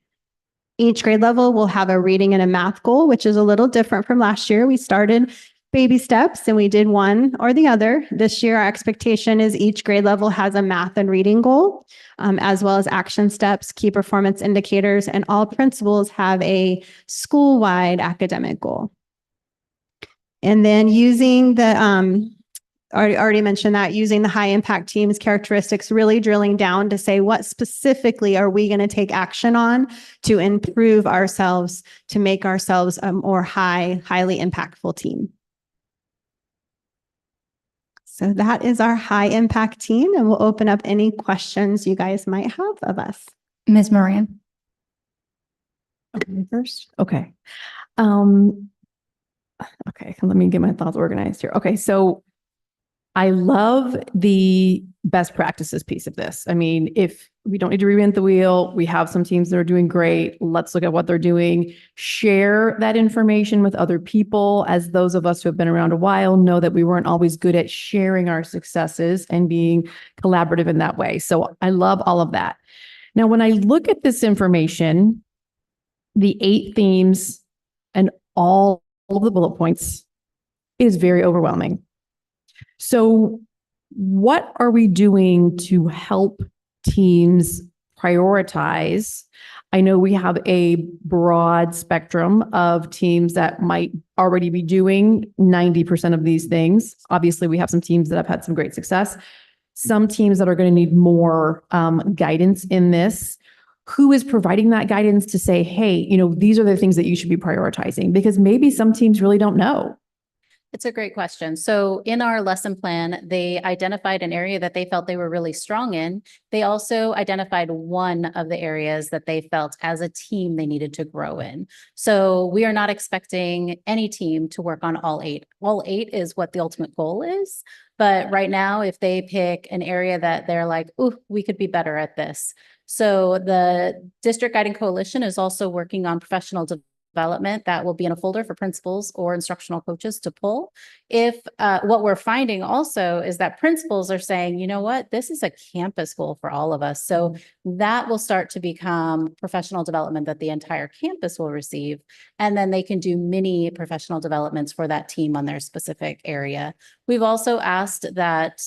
Each grade level will have a reading and a math goal, which is a little different from last year. We started baby steps and we did one or the other. This year, our expectation is each grade level has a math and reading goal, as well as action steps, key performance indicators, and all principals have a school-wide academic goal. And then using the, already mentioned that, using the high impact teams characteristics, really drilling down to say what specifically are we going to take action on to improve ourselves, to make ourselves a more highly impactful team. So that is our high impact team, and we'll open up any questions you guys might have of us. Ms. Moran. Okay, first. Okay. Okay, let me get my thoughts organized here. Okay, so I love the best practices piece of this. I mean, if we don't need to reinvent the wheel, we have some teams that are doing great. Let's look at what they're doing. Share that information with other people, as those of us who have been around a while know that we weren't always good at sharing our successes and being collaborative in that way. So I love all of that. Now, when I look at this information, the 8 themes and all of the bullet points is very overwhelming. So what are we doing to help teams prioritize? I know we have a broad spectrum of teams that might already be doing 90% of these things. Obviously, we have some teams that have had some great success. Some teams that are going to need more guidance in this. Who is providing that guidance to say, hey, these are the things that you should be prioritizing? Because maybe some teams really don't know. It's a great question. So in our lesson plan, they identified an area that they felt they were really strong in. They also identified one of the areas that they felt as a team they needed to grow in. So we are not expecting any team to work on all 8. All 8 is what the ultimate goal is. But right now, if they pick an area that they're like, ooh, we could be better at this. So the District Guiding Coalition is also working on professional development that will be in a folder for principals or instructional coaches to pull. If what we're finding also is that principals are saying, you know what, this is a campus goal for all of us. So that will start to become professional development that the entire campus will receive. And then they can do mini professional developments for that team on their specific area. We've also asked that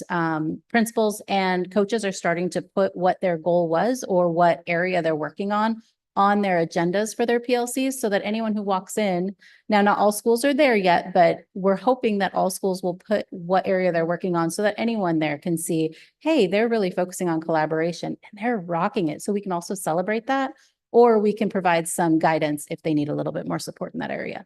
principals and coaches are starting to put what their goal was or what area they're working on their agendas for their PLCs, so that anyone who walks in, now not all schools are there yet, but we're hoping that all schools will put what area they're working on so that anyone there can see, hey, they're really focusing on collaboration and they're rocking it. So we can also celebrate that, or we can provide some guidance if they need a little bit more support in that area.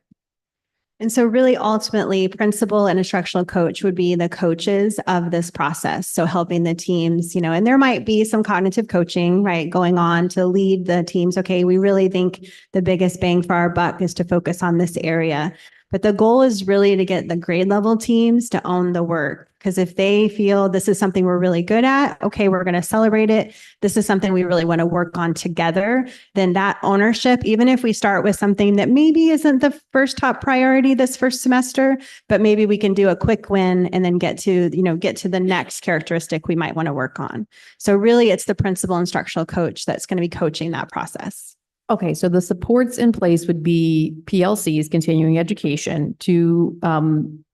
And so really ultimately, principal and instructional coach would be the coaches of this process. So helping the teams, and there might be some cognitive coaching, right, going on to lead the teams. Okay, we really think the biggest bang for our buck is to focus on this area. But the goal is really to get the grade level teams to own the work. Because if they feel this is something we're really good at, okay, we're going to celebrate it. This is something we really want to work on together. Then that ownership, even if we start with something that maybe isn't the first top priority this first semester, but maybe we can do a quick win and then get to the next characteristic we might want to work on. So really it's the principal instructional coach that's going to be coaching that process. Okay, so the supports in place would be PLCs, continuing education, to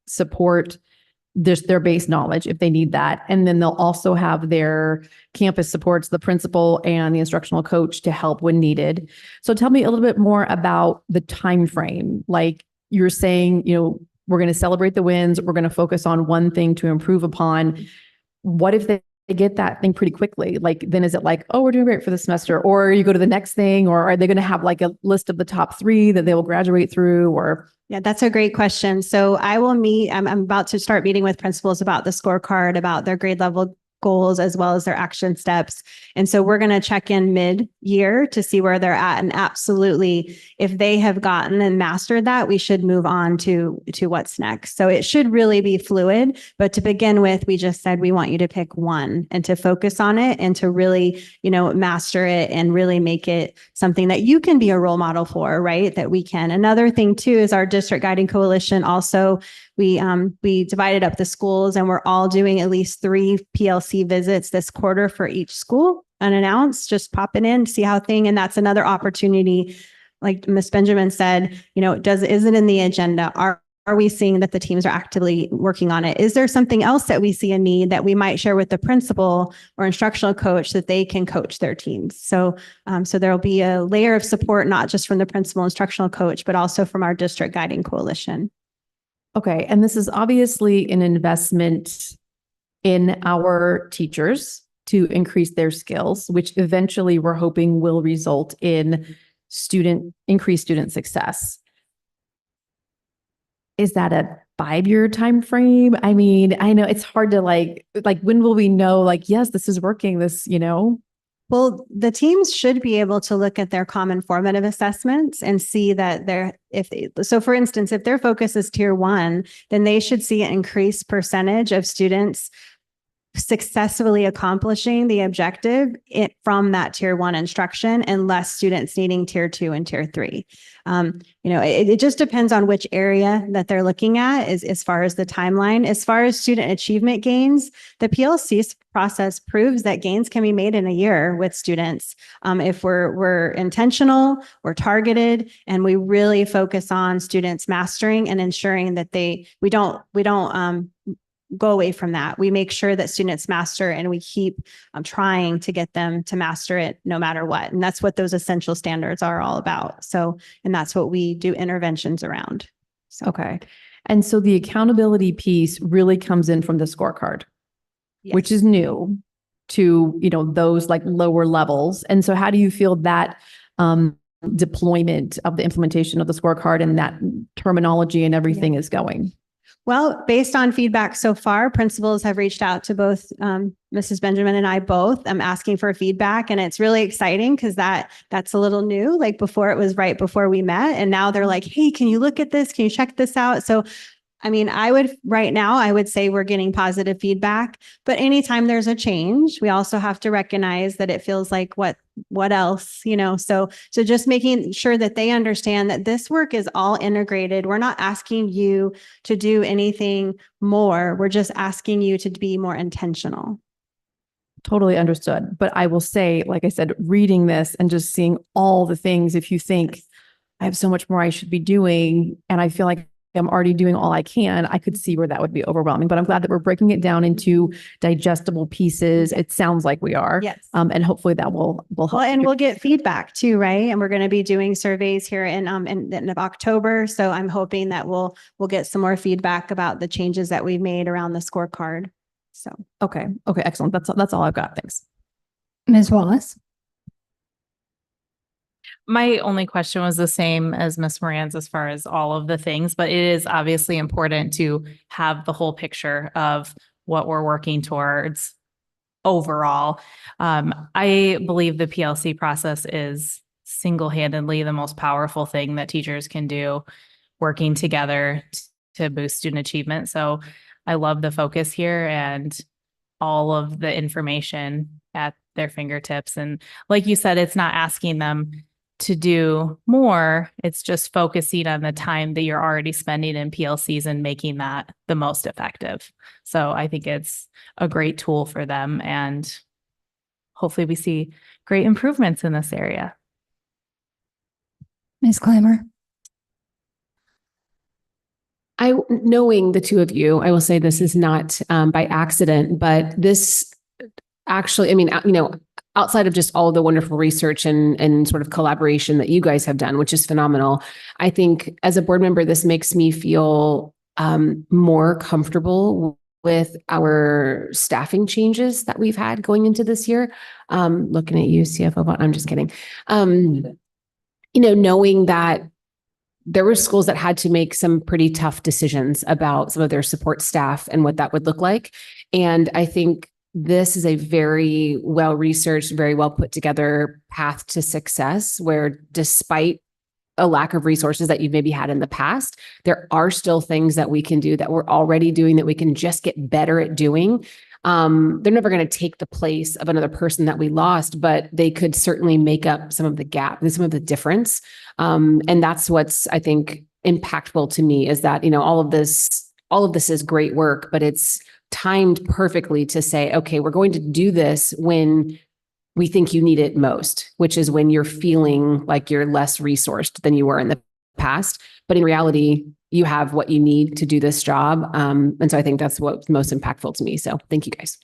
support their base knowledge if they need that. And then they'll also have their campus supports, the principal and the instructional coach to help when needed. So tell me a little bit more about the time frame. Like you're saying, we're going to celebrate the wins. We're going to focus on one thing to improve upon. What if they get that thing pretty quickly? Like, then is it like, oh, we're doing great for the semester, or you go to the next thing, or are they going to have like a list of the top 3 that they will graduate through, or? Yeah, that's a great question. So I'm about to start meeting with principals about the scorecard, about their grade level goals, as well as their action steps. And so we're going to check in mid-year to see where they're at. And absolutely, if they have gotten and mastered that, we should move on to what's next. So it should really be fluid. But to begin with, we just said we want you to pick one and to focus on it and to really, master it and really make it something that you can be a role model for, right? That we can. Another thing too is our district guiding coalition also, we divided up the schools and we're all doing at least 3 PLC visits this quarter for each school, unannounced, just popping in, see how and that's another opportunity. Like Ms. Benjamin said, is it in the agenda? Are we seeing that the teams are actively working on it? Is there something else that we see a need that we might share with the principal or instructional coach that they can coach their teams? So there'll be a layer of support, not just from the principal instructional coach, but also from our district guiding coalition. Okay. And this is obviously an investment in our teachers to increase their skills, which eventually we're hoping will result in increased student success. Is that a 5-year time frame? I mean, I know it's hard to like when will we know, yes, this is working, Well, the teams should be able to look at their common formative assessments and see that so for instance, if their focus is tier 1, then they should see an increased percentage of students successfully accomplishing the objective from that tier 1 instruction and less students needing tier 2 and tier 3. It just depends on which area that they're looking at as far as the timeline. As far as student achievement gains, the PLC process proves that gains can be made in a year with students. If we're intentional, we're targeted, and we really focus on students mastering and ensuring that we don't go away from that. We make sure that students master and we keep trying to get them to master it no matter what. And that's what those essential standards are all about. And that's what we do interventions around. Okay. And so the accountability piece really comes in from the scorecard, which is new to, those lower levels. And so how do you feel that deployment of the implementation of the scorecard and that terminology and everything is going? Well, based on feedback so far, principals have reached out to both Mrs. Benjamin and I both. I'm asking for feedback, and it's really exciting because that's a little new. Like before, it was right before we met, and now they're like, "Hey, can you look at this? Can you check this out?" So, I mean, I would say we're getting positive feedback, but anytime there's a change, we also have to recognize that it feels like what else, so just making sure that they understand that this work is all integrated. We're not asking you to do anything more. We're just asking you to be more intentional. Totally understood. But I will say, like I said, reading this and just seeing all the things, if you think I have so much more I should be doing, and I feel like I'm already doing all I can, I could see where that would be overwhelming, but I'm glad that we're breaking it down into digestible pieces. It sounds like we are. Yes. And hopefully that will help. Well, and we'll get feedback too, right? And we're going to be doing surveys here in October. So I'm hoping that we'll get some more feedback about the changes that we've made around the scorecard. So. Okay. Excellent. That's all I've got. Thanks. Ms. Wallace. My only question was the same as Ms. Moran's as far as all of the things, but it is obviously important to have the whole picture of what we're working towards overall. I believe the PLC process is single-handedly the most powerful thing that teachers can do working together to boost student achievement. So I love the focus here and all of the information at their fingertips. And like you said, it's not asking them to do more. It's just focusing on the time that you're already spending in PLCs and making that the most effective. So I think it's a great tool for them, and hopefully we see great improvements in this area. Ms. Clymer? Knowing the two of you, I will say this is not by accident, but this actually, I mean, outside of just all the wonderful research and sort of collaboration that you guys have done, which is phenomenal, I think as a board member, this makes me feel more comfortable with our staffing changes that we've had going into this year. Looking at you, CFO, but I'm just kidding. Knowing that there were schools that had to make some pretty tough decisions about some of their support staff and what that would look like. And I think this is a very well-researched, very well put together path to success, where despite a lack of resources that you've maybe had in the past, there are still things that we can do that we're already doing that we can just get better at doing. They're never going to take the place of another person that we lost, but they could certainly make up some of the gap and some of the difference. And that's what's, I think, impactful to me, is that, all of this is great work, but it's timed perfectly to say, okay, we're going to do this when we think you need it most, which is when you're feeling like you're less resourced than you were in the past. But in reality, you have what you need to do this job. And so I think that's what's most impactful to me. So thank you guys.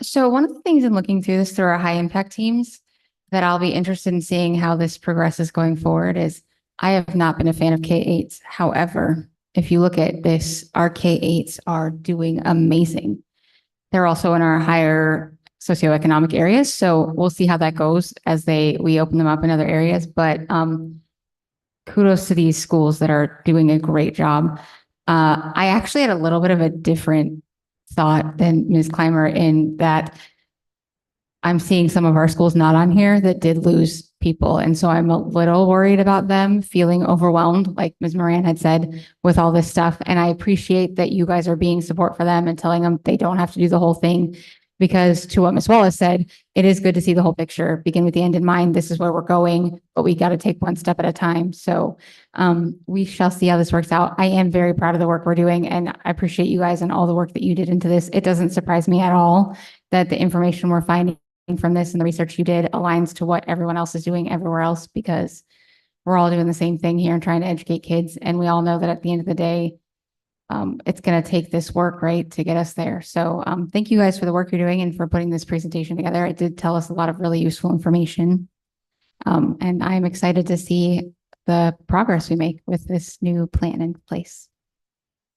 So one of the things in looking through this through our high impact teams that I'll be interested in seeing how this progresses going forward is, I have not been a fan of K-8s. However, if you look at this, our K-8s are doing amazing. They're also in our higher socioeconomic areas. So we'll see how that goes as we open them up in other areas. But kudos to these schools that are doing a great job. I actually had a little bit of a different thought than Ms. Clymer, in that I'm seeing some of our schools not on here that did lose people. And so I'm a little worried about them feeling overwhelmed, like Ms. Moran had said, with all this stuff. And I appreciate that you guys are being support for them and telling them they don't have to do the whole thing, because to what Ms. Wallace said, it is good to see the whole picture, begin with the end in mind. This is where we're going, but we got to take one step at a time. So we shall see how this works out. I am very proud of the work we're doing, and I appreciate you guys and all the work that you did into this. It doesn't surprise me at all that the information we're finding from this and the research you did aligns to what everyone else is doing everywhere else, because we're all doing the same thing here and trying to educate kids. And we all know that at the end of the day, it's going to take this work, right, to get us there. So thank you guys for the work you're doing and for putting this presentation together. It did tell us a lot of really useful information. And I'm excited to see the progress we make with this new plan in place.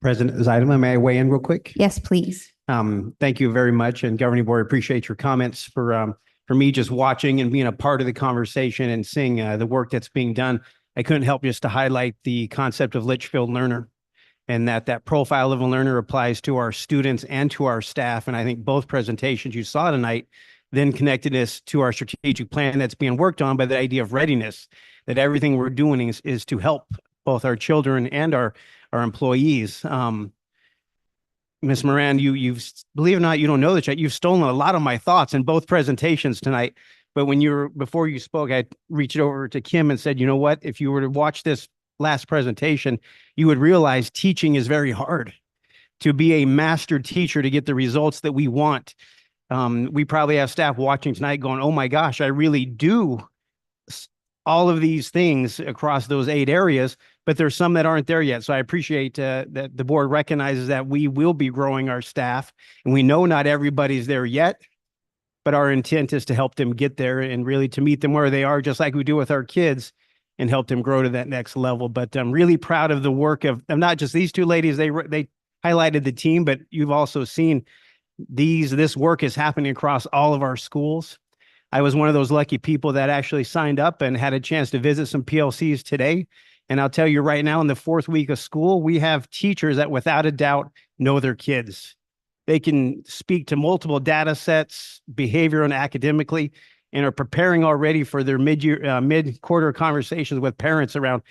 President Zeidema, may I weigh in real quick? Yes, please. Thank you very much. And Governing Board, appreciate your comments. For me, just watching and being a part of the conversation and seeing the work that's being done, I couldn't help just to highlight the concept of Litchfield learner, and that profile of a learner applies to our students and to our staff. And I think both presentations you saw tonight then connected us to our strategic plan that's being worked on by the idea of readiness, that everything we're doing is to help both our children and our employees. Ms. Moran, you've, believe it or not, you don't know this yet, you've stolen a lot of my thoughts in both presentations tonight. But before you spoke, I reached over to Kim and said, you know what, if you were to watch this last presentation, you would realize teaching is very hard. To be a master teacher, to get the results that we want. We probably have staff watching tonight going, oh my gosh, I really do all of these things across those 8 areas, but there's some that aren't there yet. So I appreciate that the board recognizes that we will be growing our staff, and we know not everybody's there yet, but our intent is to help them get there and really to meet them where they are, just like we do with our kids, and help them grow to that next level. But I'm really proud of the work of not just these 2 ladies. They highlighted the team, but you've also seen this work is happening across all of our schools. I was one of those lucky people that actually signed up and had a chance to visit some PLCs today. And I'll tell you right now, in the 4th week of school, we have teachers that without a doubt know their kids. They can speak to multiple data sets, behavior and academically, and are preparing already for their mid-quarter conversations with parents around,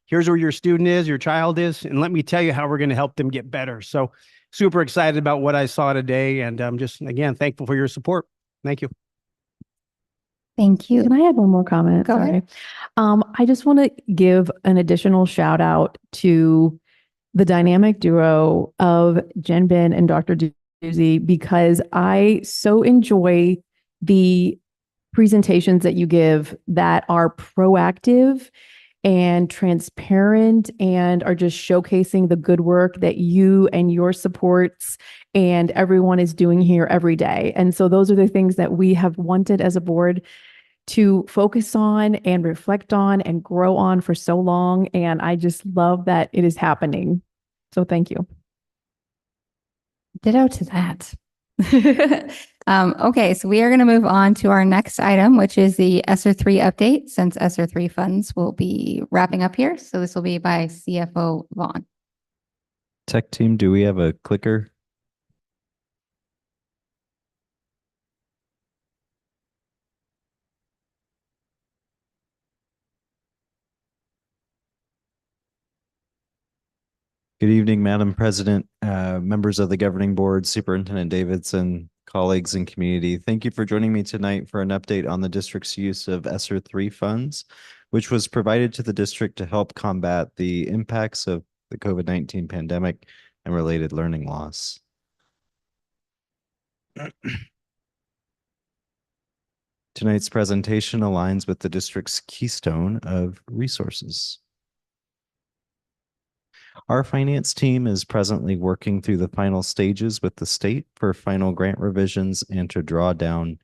here's where your student is, your child is, and let me tell you how we're going to help them get better. So super excited about what I saw today, and I'm just, again, thankful for your support. Thank you. Thank you. Can I add one more comment? Go ahead. I just want to give an additional shout out to the dynamic duo of Jen Ben and Dr. Doozy, because I so enjoy the presentations that you give that are proactive and transparent and are just showcasing the good work that you and your supports and everyone is doing here every day. And so those are the things that we have wanted as a board to focus on and reflect on and grow on for so long. And I just love that it is happening. So thank you. Ditto to that. Okay, so we are going to move on to our next item, which is the ESSER 3 update, since ESSER 3 funds will be wrapping up here. So this will be by CFO Vaughn. Tech team, do we have a clicker? Good evening, Madam President, members of the governing board, Superintendent Davidson, colleagues and community. Thank you for joining me tonight for an update on the district's use of ESSER 3 funds, which was provided to the district to help combat the impacts of the COVID-19 pandemic and related learning loss. Tonight's presentation aligns with the district's keystone of resources. Our finance team is presently working through the final stages with the state for final grant revisions and to draw down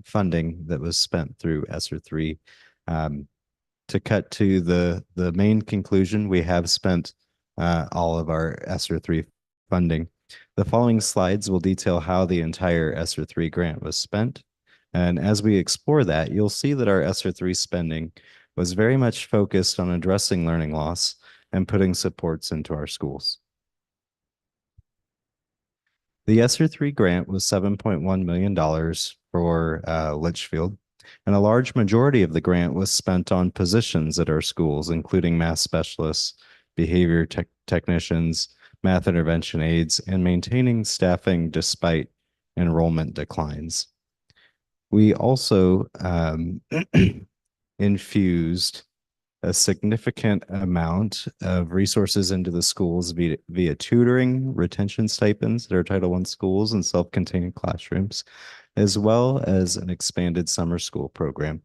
funding that was spent through ESSER 3. To cut to the main conclusion, we have spent all of our ESSER 3 funding. The following slides will detail how the entire ESSER 3 grant was spent. And as we explore that, you'll see that our ESSER 3 spending was very much focused on addressing learning loss and putting supports into our schools. The ESSER 3 grant was $7.1 million for Litchfield, and a large majority of the grant was spent on positions at our schools, including math specialists, behavior technicians, math intervention aides, and maintaining staffing despite enrollment declines. We also infused a significant amount of resources into the schools via tutoring, retention stipends at our Title I schools and self-contained classrooms, as well as an expanded summer school program.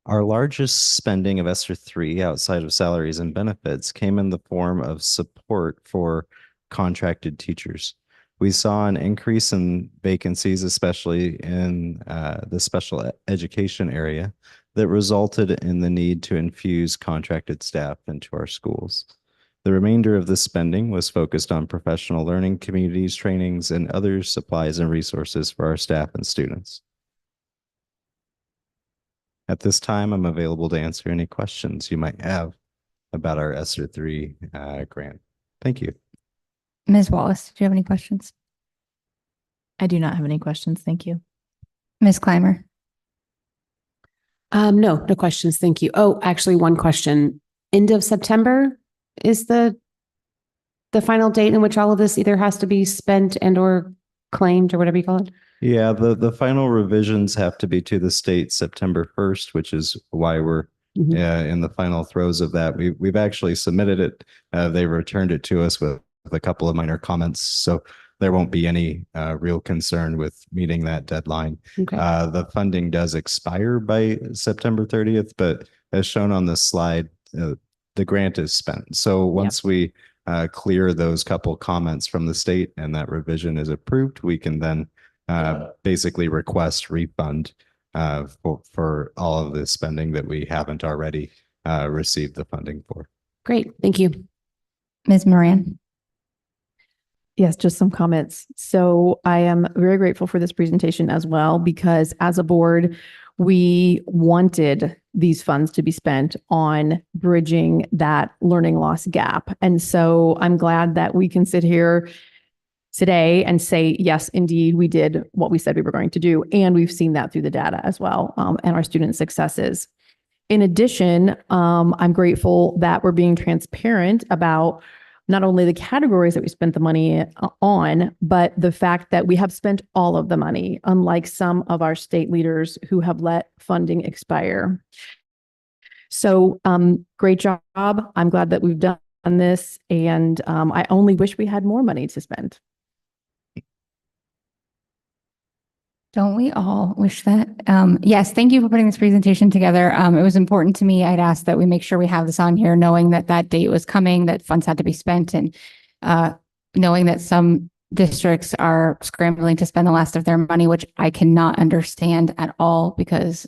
Our largest spending of ESSER 3 outside of salaries and benefits came in the form of support for contracted teachers. We saw an increase in vacancies, especially in the special education area, that resulted in the need to infuse contracted staff into our schools. The remainder of the spending was focused on professional learning, communities, trainings, and other supplies and resources for our staff and students. At this time, I'm available to answer any questions you might have about our ESSER 3 grant. Thank you. Ms. Wallace, do you have any questions? I do not have any questions. Thank you. Ms. Clymer? No questions. Thank you. Oh, actually, one question. End of September is the final date in which all of this either has to be spent and or claimed or whatever you call it? Yeah, the final revisions have to be to the state September 1st, which is why we're in the final throes of that. We've actually submitted it. They returned it to us with a couple of minor comments. So there won't be any real concern with meeting that deadline. Okay. The funding does expire by September 30th, but as shown on this slide, the grant is spent. So once we clear those couple comments from the state and that revision is approved, we can then basically request refund for all of the spending that we haven't already received the funding for. Great. Thank you. Ms. Moran? Yes, just some comments. So I am very grateful for this presentation as well, because as a board, we wanted these funds to be spent on bridging that learning loss gap. And so I'm glad that we can sit here today and say, yes, indeed, we did what we said we were going to do. And we've seen that through the data as well, and our student successes. In addition, I'm grateful that we're being transparent about not only the categories that we spent the money on, but the fact that we have spent all of the money, unlike some of our state leaders who have let funding expire. So great job. I'm glad that we've done this, and I only wish we had more money to spend. Don't we all wish that? Yes, thank you for putting this presentation together. It was important to me. I'd asked that we make sure we have this on here, knowing that that date was coming, that funds had to be spent, and knowing that some districts are scrambling to spend the last of their money, which I cannot understand at all, because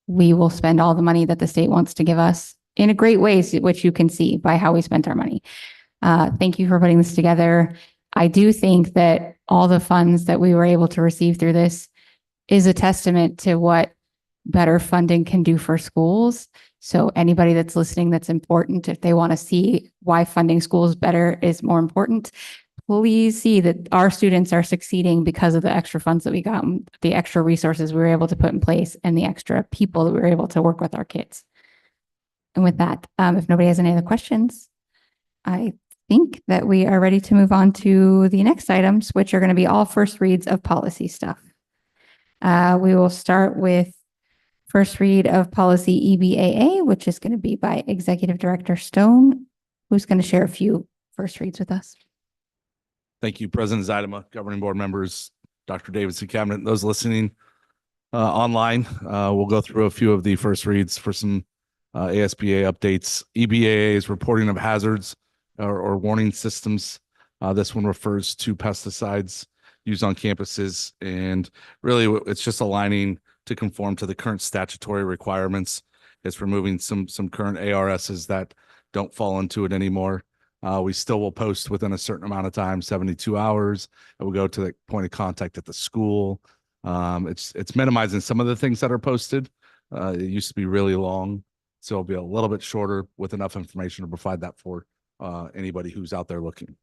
we will spend all the money that the state wants to give us in a great ways, which you can see by how we spent our money. Thank you for putting this together. I do think that all the funds that we were able to receive through this is a testament to what better funding can do for schools. So anybody that's listening, that's important, if they want to see why funding schools better is more important, please see that our students are succeeding because of the extra funds that we got, the extra resources we were able to put in place, and the extra people that we were able to work with our kids. And with that, if nobody has any other questions, I think that we are ready to move on to the next items, which are going to be all first reads of policy stuff. We will start with first read of policy EBAA, which is going to be by Executive Director Stone, who's going to share a few first reads with us. Thank you, President Zeidema, governing board members, Dr. Davidson, cabinet, and those listening online. We'll go through a few of the first reads for some ASBA updates. EBAA is reporting of hazards or warning systems. This one refers to pesticides used on campuses, and really it's just aligning to conform to the current statutory requirements. It's removing some current ARSs that don't fall into it anymore. We still will post within a certain amount of time, 72 hours. It will go to the point of contact at the school. It's minimizing some of the things that are posted. It used to be really long, so it'll be a little bit shorter with enough information to provide that for anybody who's out there looking.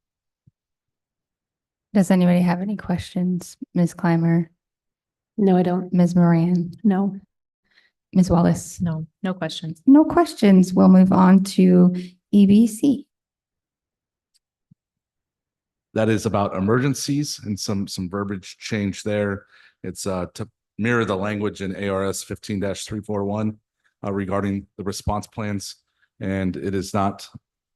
Does anybody have any questions? Ms. Clymer? No, I don't. Ms. Moran? No. Ms. Wallace? No, no questions. No questions. We'll move on to EBC. That is about emergencies and some verbiage change there. It's to mirror the language in ARS 15-341 regarding the response plans. And it is not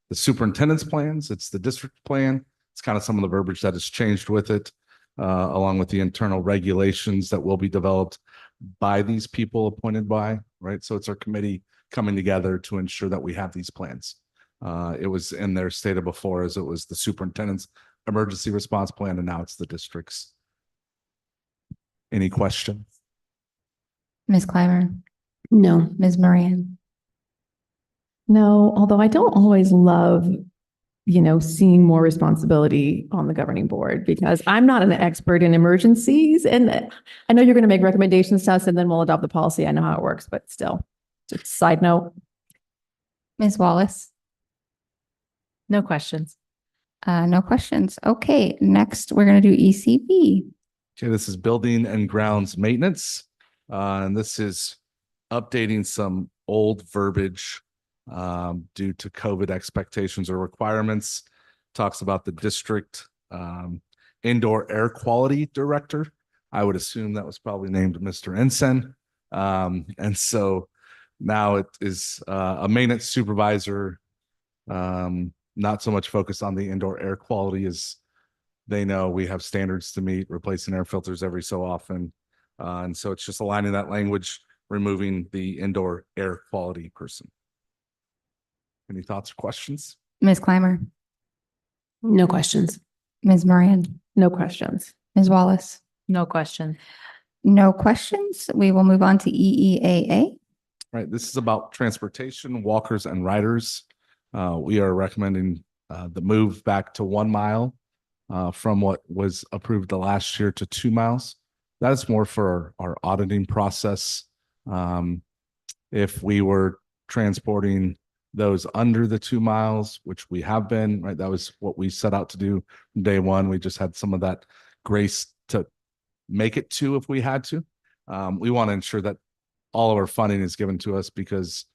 the superintendent's plans, it's the district plan. It's kind of some of the verbiage that has changed with it, along with the internal regulations that will be developed by these people appointed by, right? So it's our committee coming together to ensure that we have these plans. It was in there stated before as it was the superintendent's emergency response plan, and now it's the district's. Any questions? Ms. Clymer? No. Ms. Moran? No, although I don't always love, seeing more responsibility on the governing board, because I'm not an expert in emergencies. And I know you're going to make recommendations to us and then we'll adopt the policy. I know how it works, but still, just a side note. Ms. Wallace? No questions. No questions. Okay, next we're going to do ECB. Okay, this is building and grounds maintenance. And this is updating some old verbiage due to COVID expectations or requirements. Talks about the district indoor air quality director. I would assume that was probably named Mr. Ensign. And so now it is a maintenance supervisor, not so much focused on the indoor air quality as they know we have standards to meet, replacing air filters every so often. And so it's just aligning that language, removing the indoor air quality person. Any thoughts or questions? Ms. Clymer? No questions. Ms. Moran? No questions. Ms. Wallace? No question. No questions. We will move on to EEAA. Right, this is about transportation, walkers and riders. We are recommending the move back to 1 mile from what was approved the last year to 2 miles. That is more for our auditing process. If we were transporting those under the 2 miles, which we have been, right? That was what we set out to do from day one. We just had some of that grace to make it 2 if we had to. We want to ensure that all of our funding is given to us because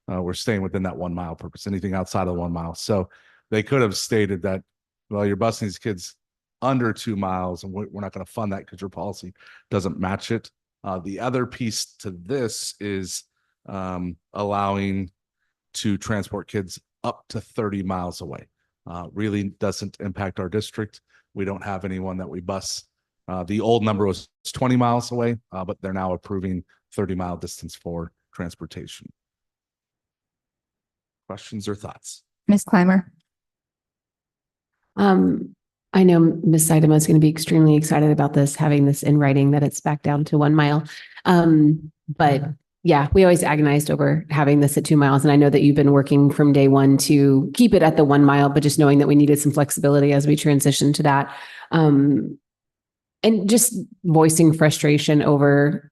we're staying within that 1 mile purpose, anything outside of the 1 mile. So they could have stated that, well, you're busing these kids under 2 miles and we're not going to fund that because your policy doesn't match it. The other piece to this is allowing to transport kids up to 30 miles away. Really doesn't impact our district. We don't have anyone that we bus. The old number was 20 miles away, but they're now approving 30-mile distance for transportation. Questions or thoughts? Ms. Clymer. I know Ms. Seidema is going to be extremely excited about this, having this in writing that it's back down to 1 mile. But yeah, we always agonized over having this at 2 miles. And I know that you've been working from day one to keep it at the 1 mile, but just knowing that we needed some flexibility as we transition to that. And just voicing frustration over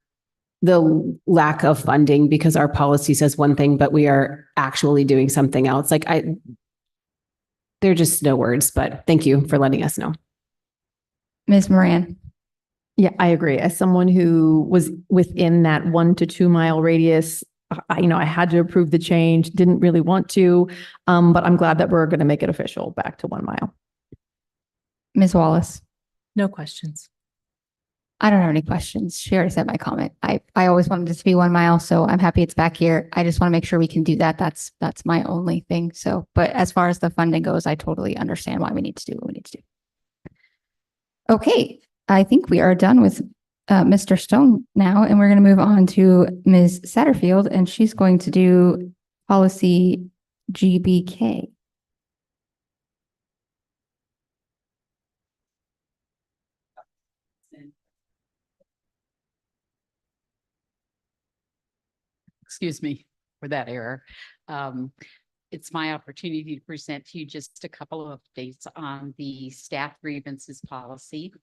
the lack of funding because our policy says one thing, but we are actually doing something else. Like there are just no words, but thank you for letting us know. Ms. Moran. Yeah, I agree. As someone who was within that 1 to 2 mile radius, I had to approve the change, didn't really want to, but I'm glad that we're going to make it official back to 1 mile. Ms. Wallace. No questions. I don't have any questions. She already said my comment. I always wanted it to be 1 mile, so I'm happy it's back here. I just want to make sure we can do that. That's my only thing. So, but as far as the funding goes, I totally understand why we need to do what we need to do. Okay, I think we are done with Mr. Stone now, and we're going to move on to Ms. Satterfield, and she's going to do policy GBK. Excuse me for that error. It's my opportunity to present to you just a couple of updates on the staff grievances policy.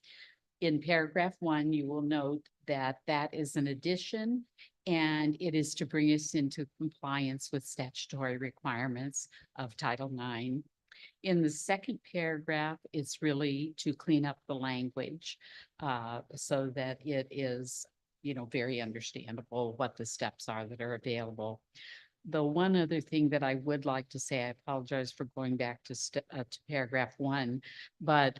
In paragraph 1, you will note that that is an addition and it is to bring us into compliance with statutory requirements of Title IX. In the second paragraph, it's really to clean up the language so that it is very understandable what the steps are that are available. The one other thing that I would like to say, I apologize for going back to paragraph 1, but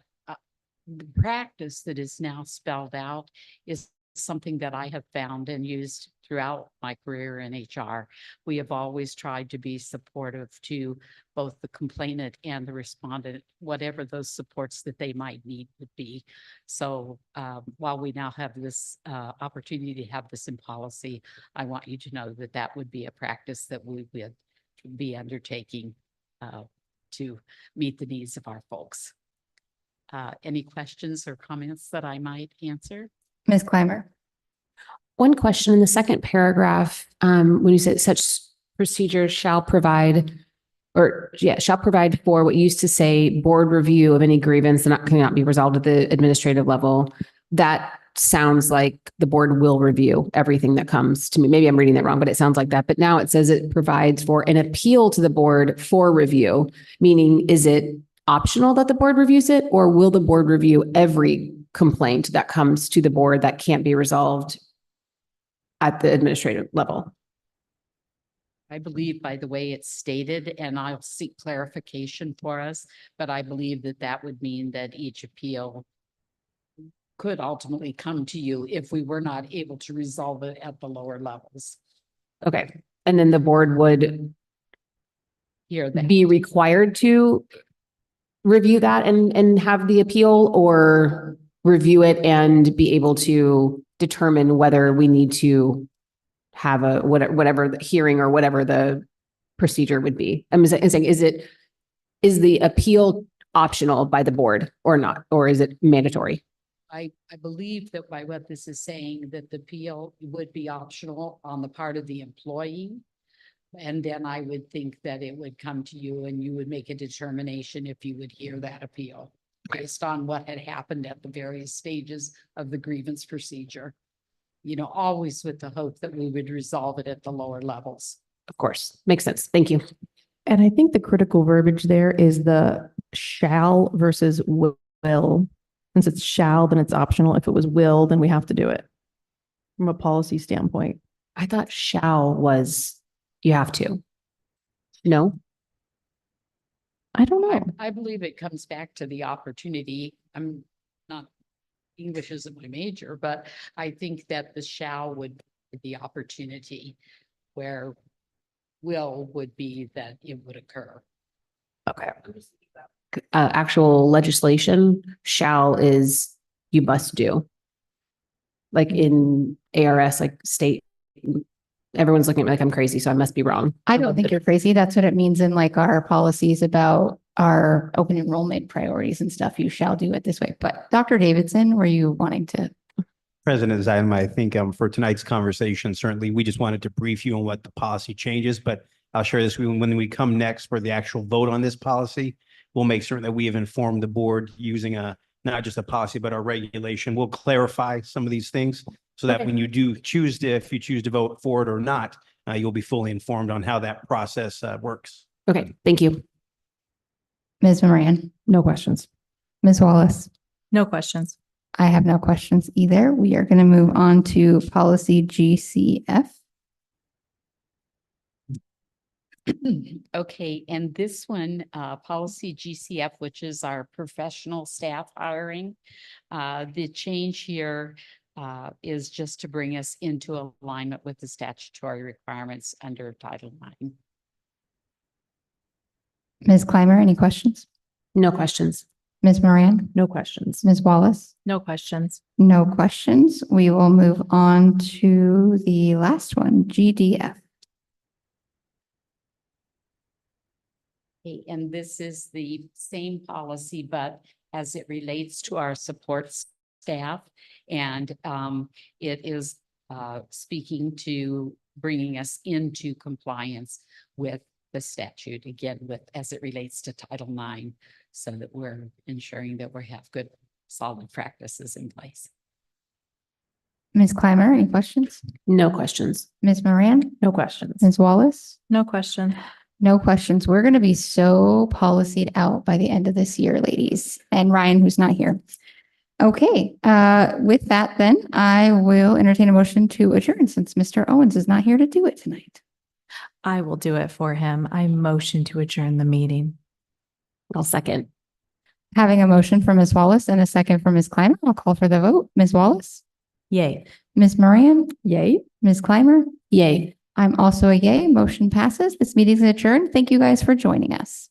the practice that is now spelled out is something that I have found and used throughout my career in HR. We have always tried to be supportive to both the complainant and the respondent, whatever those supports that they might need would be. So while we now have this opportunity to have this in policy, I want you to know that that would be a practice that we would be undertaking to meet the needs of our folks. Any questions or comments that I might answer? Ms. Clymer. One question in the second paragraph, when you said such procedures shall provide for what used to say board review of any grievance that cannot be resolved at the administrative level. That sounds like the board will review everything that comes to me. Maybe I'm reading that wrong, but it sounds like that. But now it says it provides for an appeal to the board for review, meaning is it optional that the board reviews it, or will the board review every complaint that comes to the board that can't be resolved at the administrative level? I believe by the way it's stated, and I'll seek clarification for us, but I believe that that would mean that each appeal could ultimately come to you if we were not able to resolve it at the lower levels. Okay. And then the board would Here, that be required to review that and have the appeal, or review it and be able to determine whether we need to have a whatever the hearing or whatever the procedure would be. I'm saying, is the appeal optional by the board or not, or is it mandatory? I believe that by what this is saying, that the appeal would be optional on the part of the employee. And then I would think that it would come to you and you would make a determination if you would hear that appeal based on what had happened at the various stages of the grievance procedure. Always with the hope that we would resolve it at the lower levels. Of course, makes sense. Thank you. And I think the critical verbiage there is the shall versus will. Since it's shall, then it's optional. If it was will, then we have to do it from a policy standpoint. I thought shall was you have to. No? I don't know. I believe it comes back to the opportunity. I'm not, English isn't my major, but I think that the shall would be the opportunity where will would be that it would occur. Okay. Actual legislation, shall is you must do. Like in ARS, like state, everyone's looking at me like I'm crazy, so I must be wrong. I don't think you're crazy. That's what it means in like our policies about our open enrollment priorities and stuff. You shall do it this way. But Dr. Davidson, were you wanting to? President Zeidelman, I think for tonight's conversation, certainly we just wanted to brief you on what the policy changes, but I'll share this when we come next for the actual vote on this policy. We'll make certain that we have informed the board using not just a policy, but our regulation. We'll clarify some of these things so that when you do choose to, if you choose to vote for it or not, you'll be fully informed on how that process works. Okay, thank you. Ms. Moran, No questions. Ms. Wallace. No questions. I have no questions either. We are going to move on to policy GCF. Okay, and this one, policy GCF, which is our professional staff hiring. The change here is just to bring us into alignment with the statutory requirements under Title IX. Ms. Clymer, any questions? No questions. Ms. Moran, No questions. Ms. Wallace. No questions. No questions. We will move on to the last one, GDF. Okay, and this is the same policy, but as it relates to our support staff. And it is speaking to bringing us into compliance with the statute, again, as it relates to Title IX, so that we're ensuring that we have good, solid practices in place. Ms. Clymer, any questions? No questions. Ms. Moran, No questions. Ms. Wallace. No question. No questions. We're going to be so policied out by the end of this year, ladies, and Ryan, who's not here. Okay, with that, then I will entertain a motion to adjourn since Mr. Owens is not here to do it tonight. I will do it for him. I motion to adjourn the meeting. I'll second. Having a motion from Ms. Wallace and a second from Ms. Clymer, I'll call for the vote. Ms. Wallace, Yay. Ms. Moran, Yay. Ms. Clymer. Yay. I'm also a yay. Motion passes. This meeting is adjourned. Thank you guys for joining us.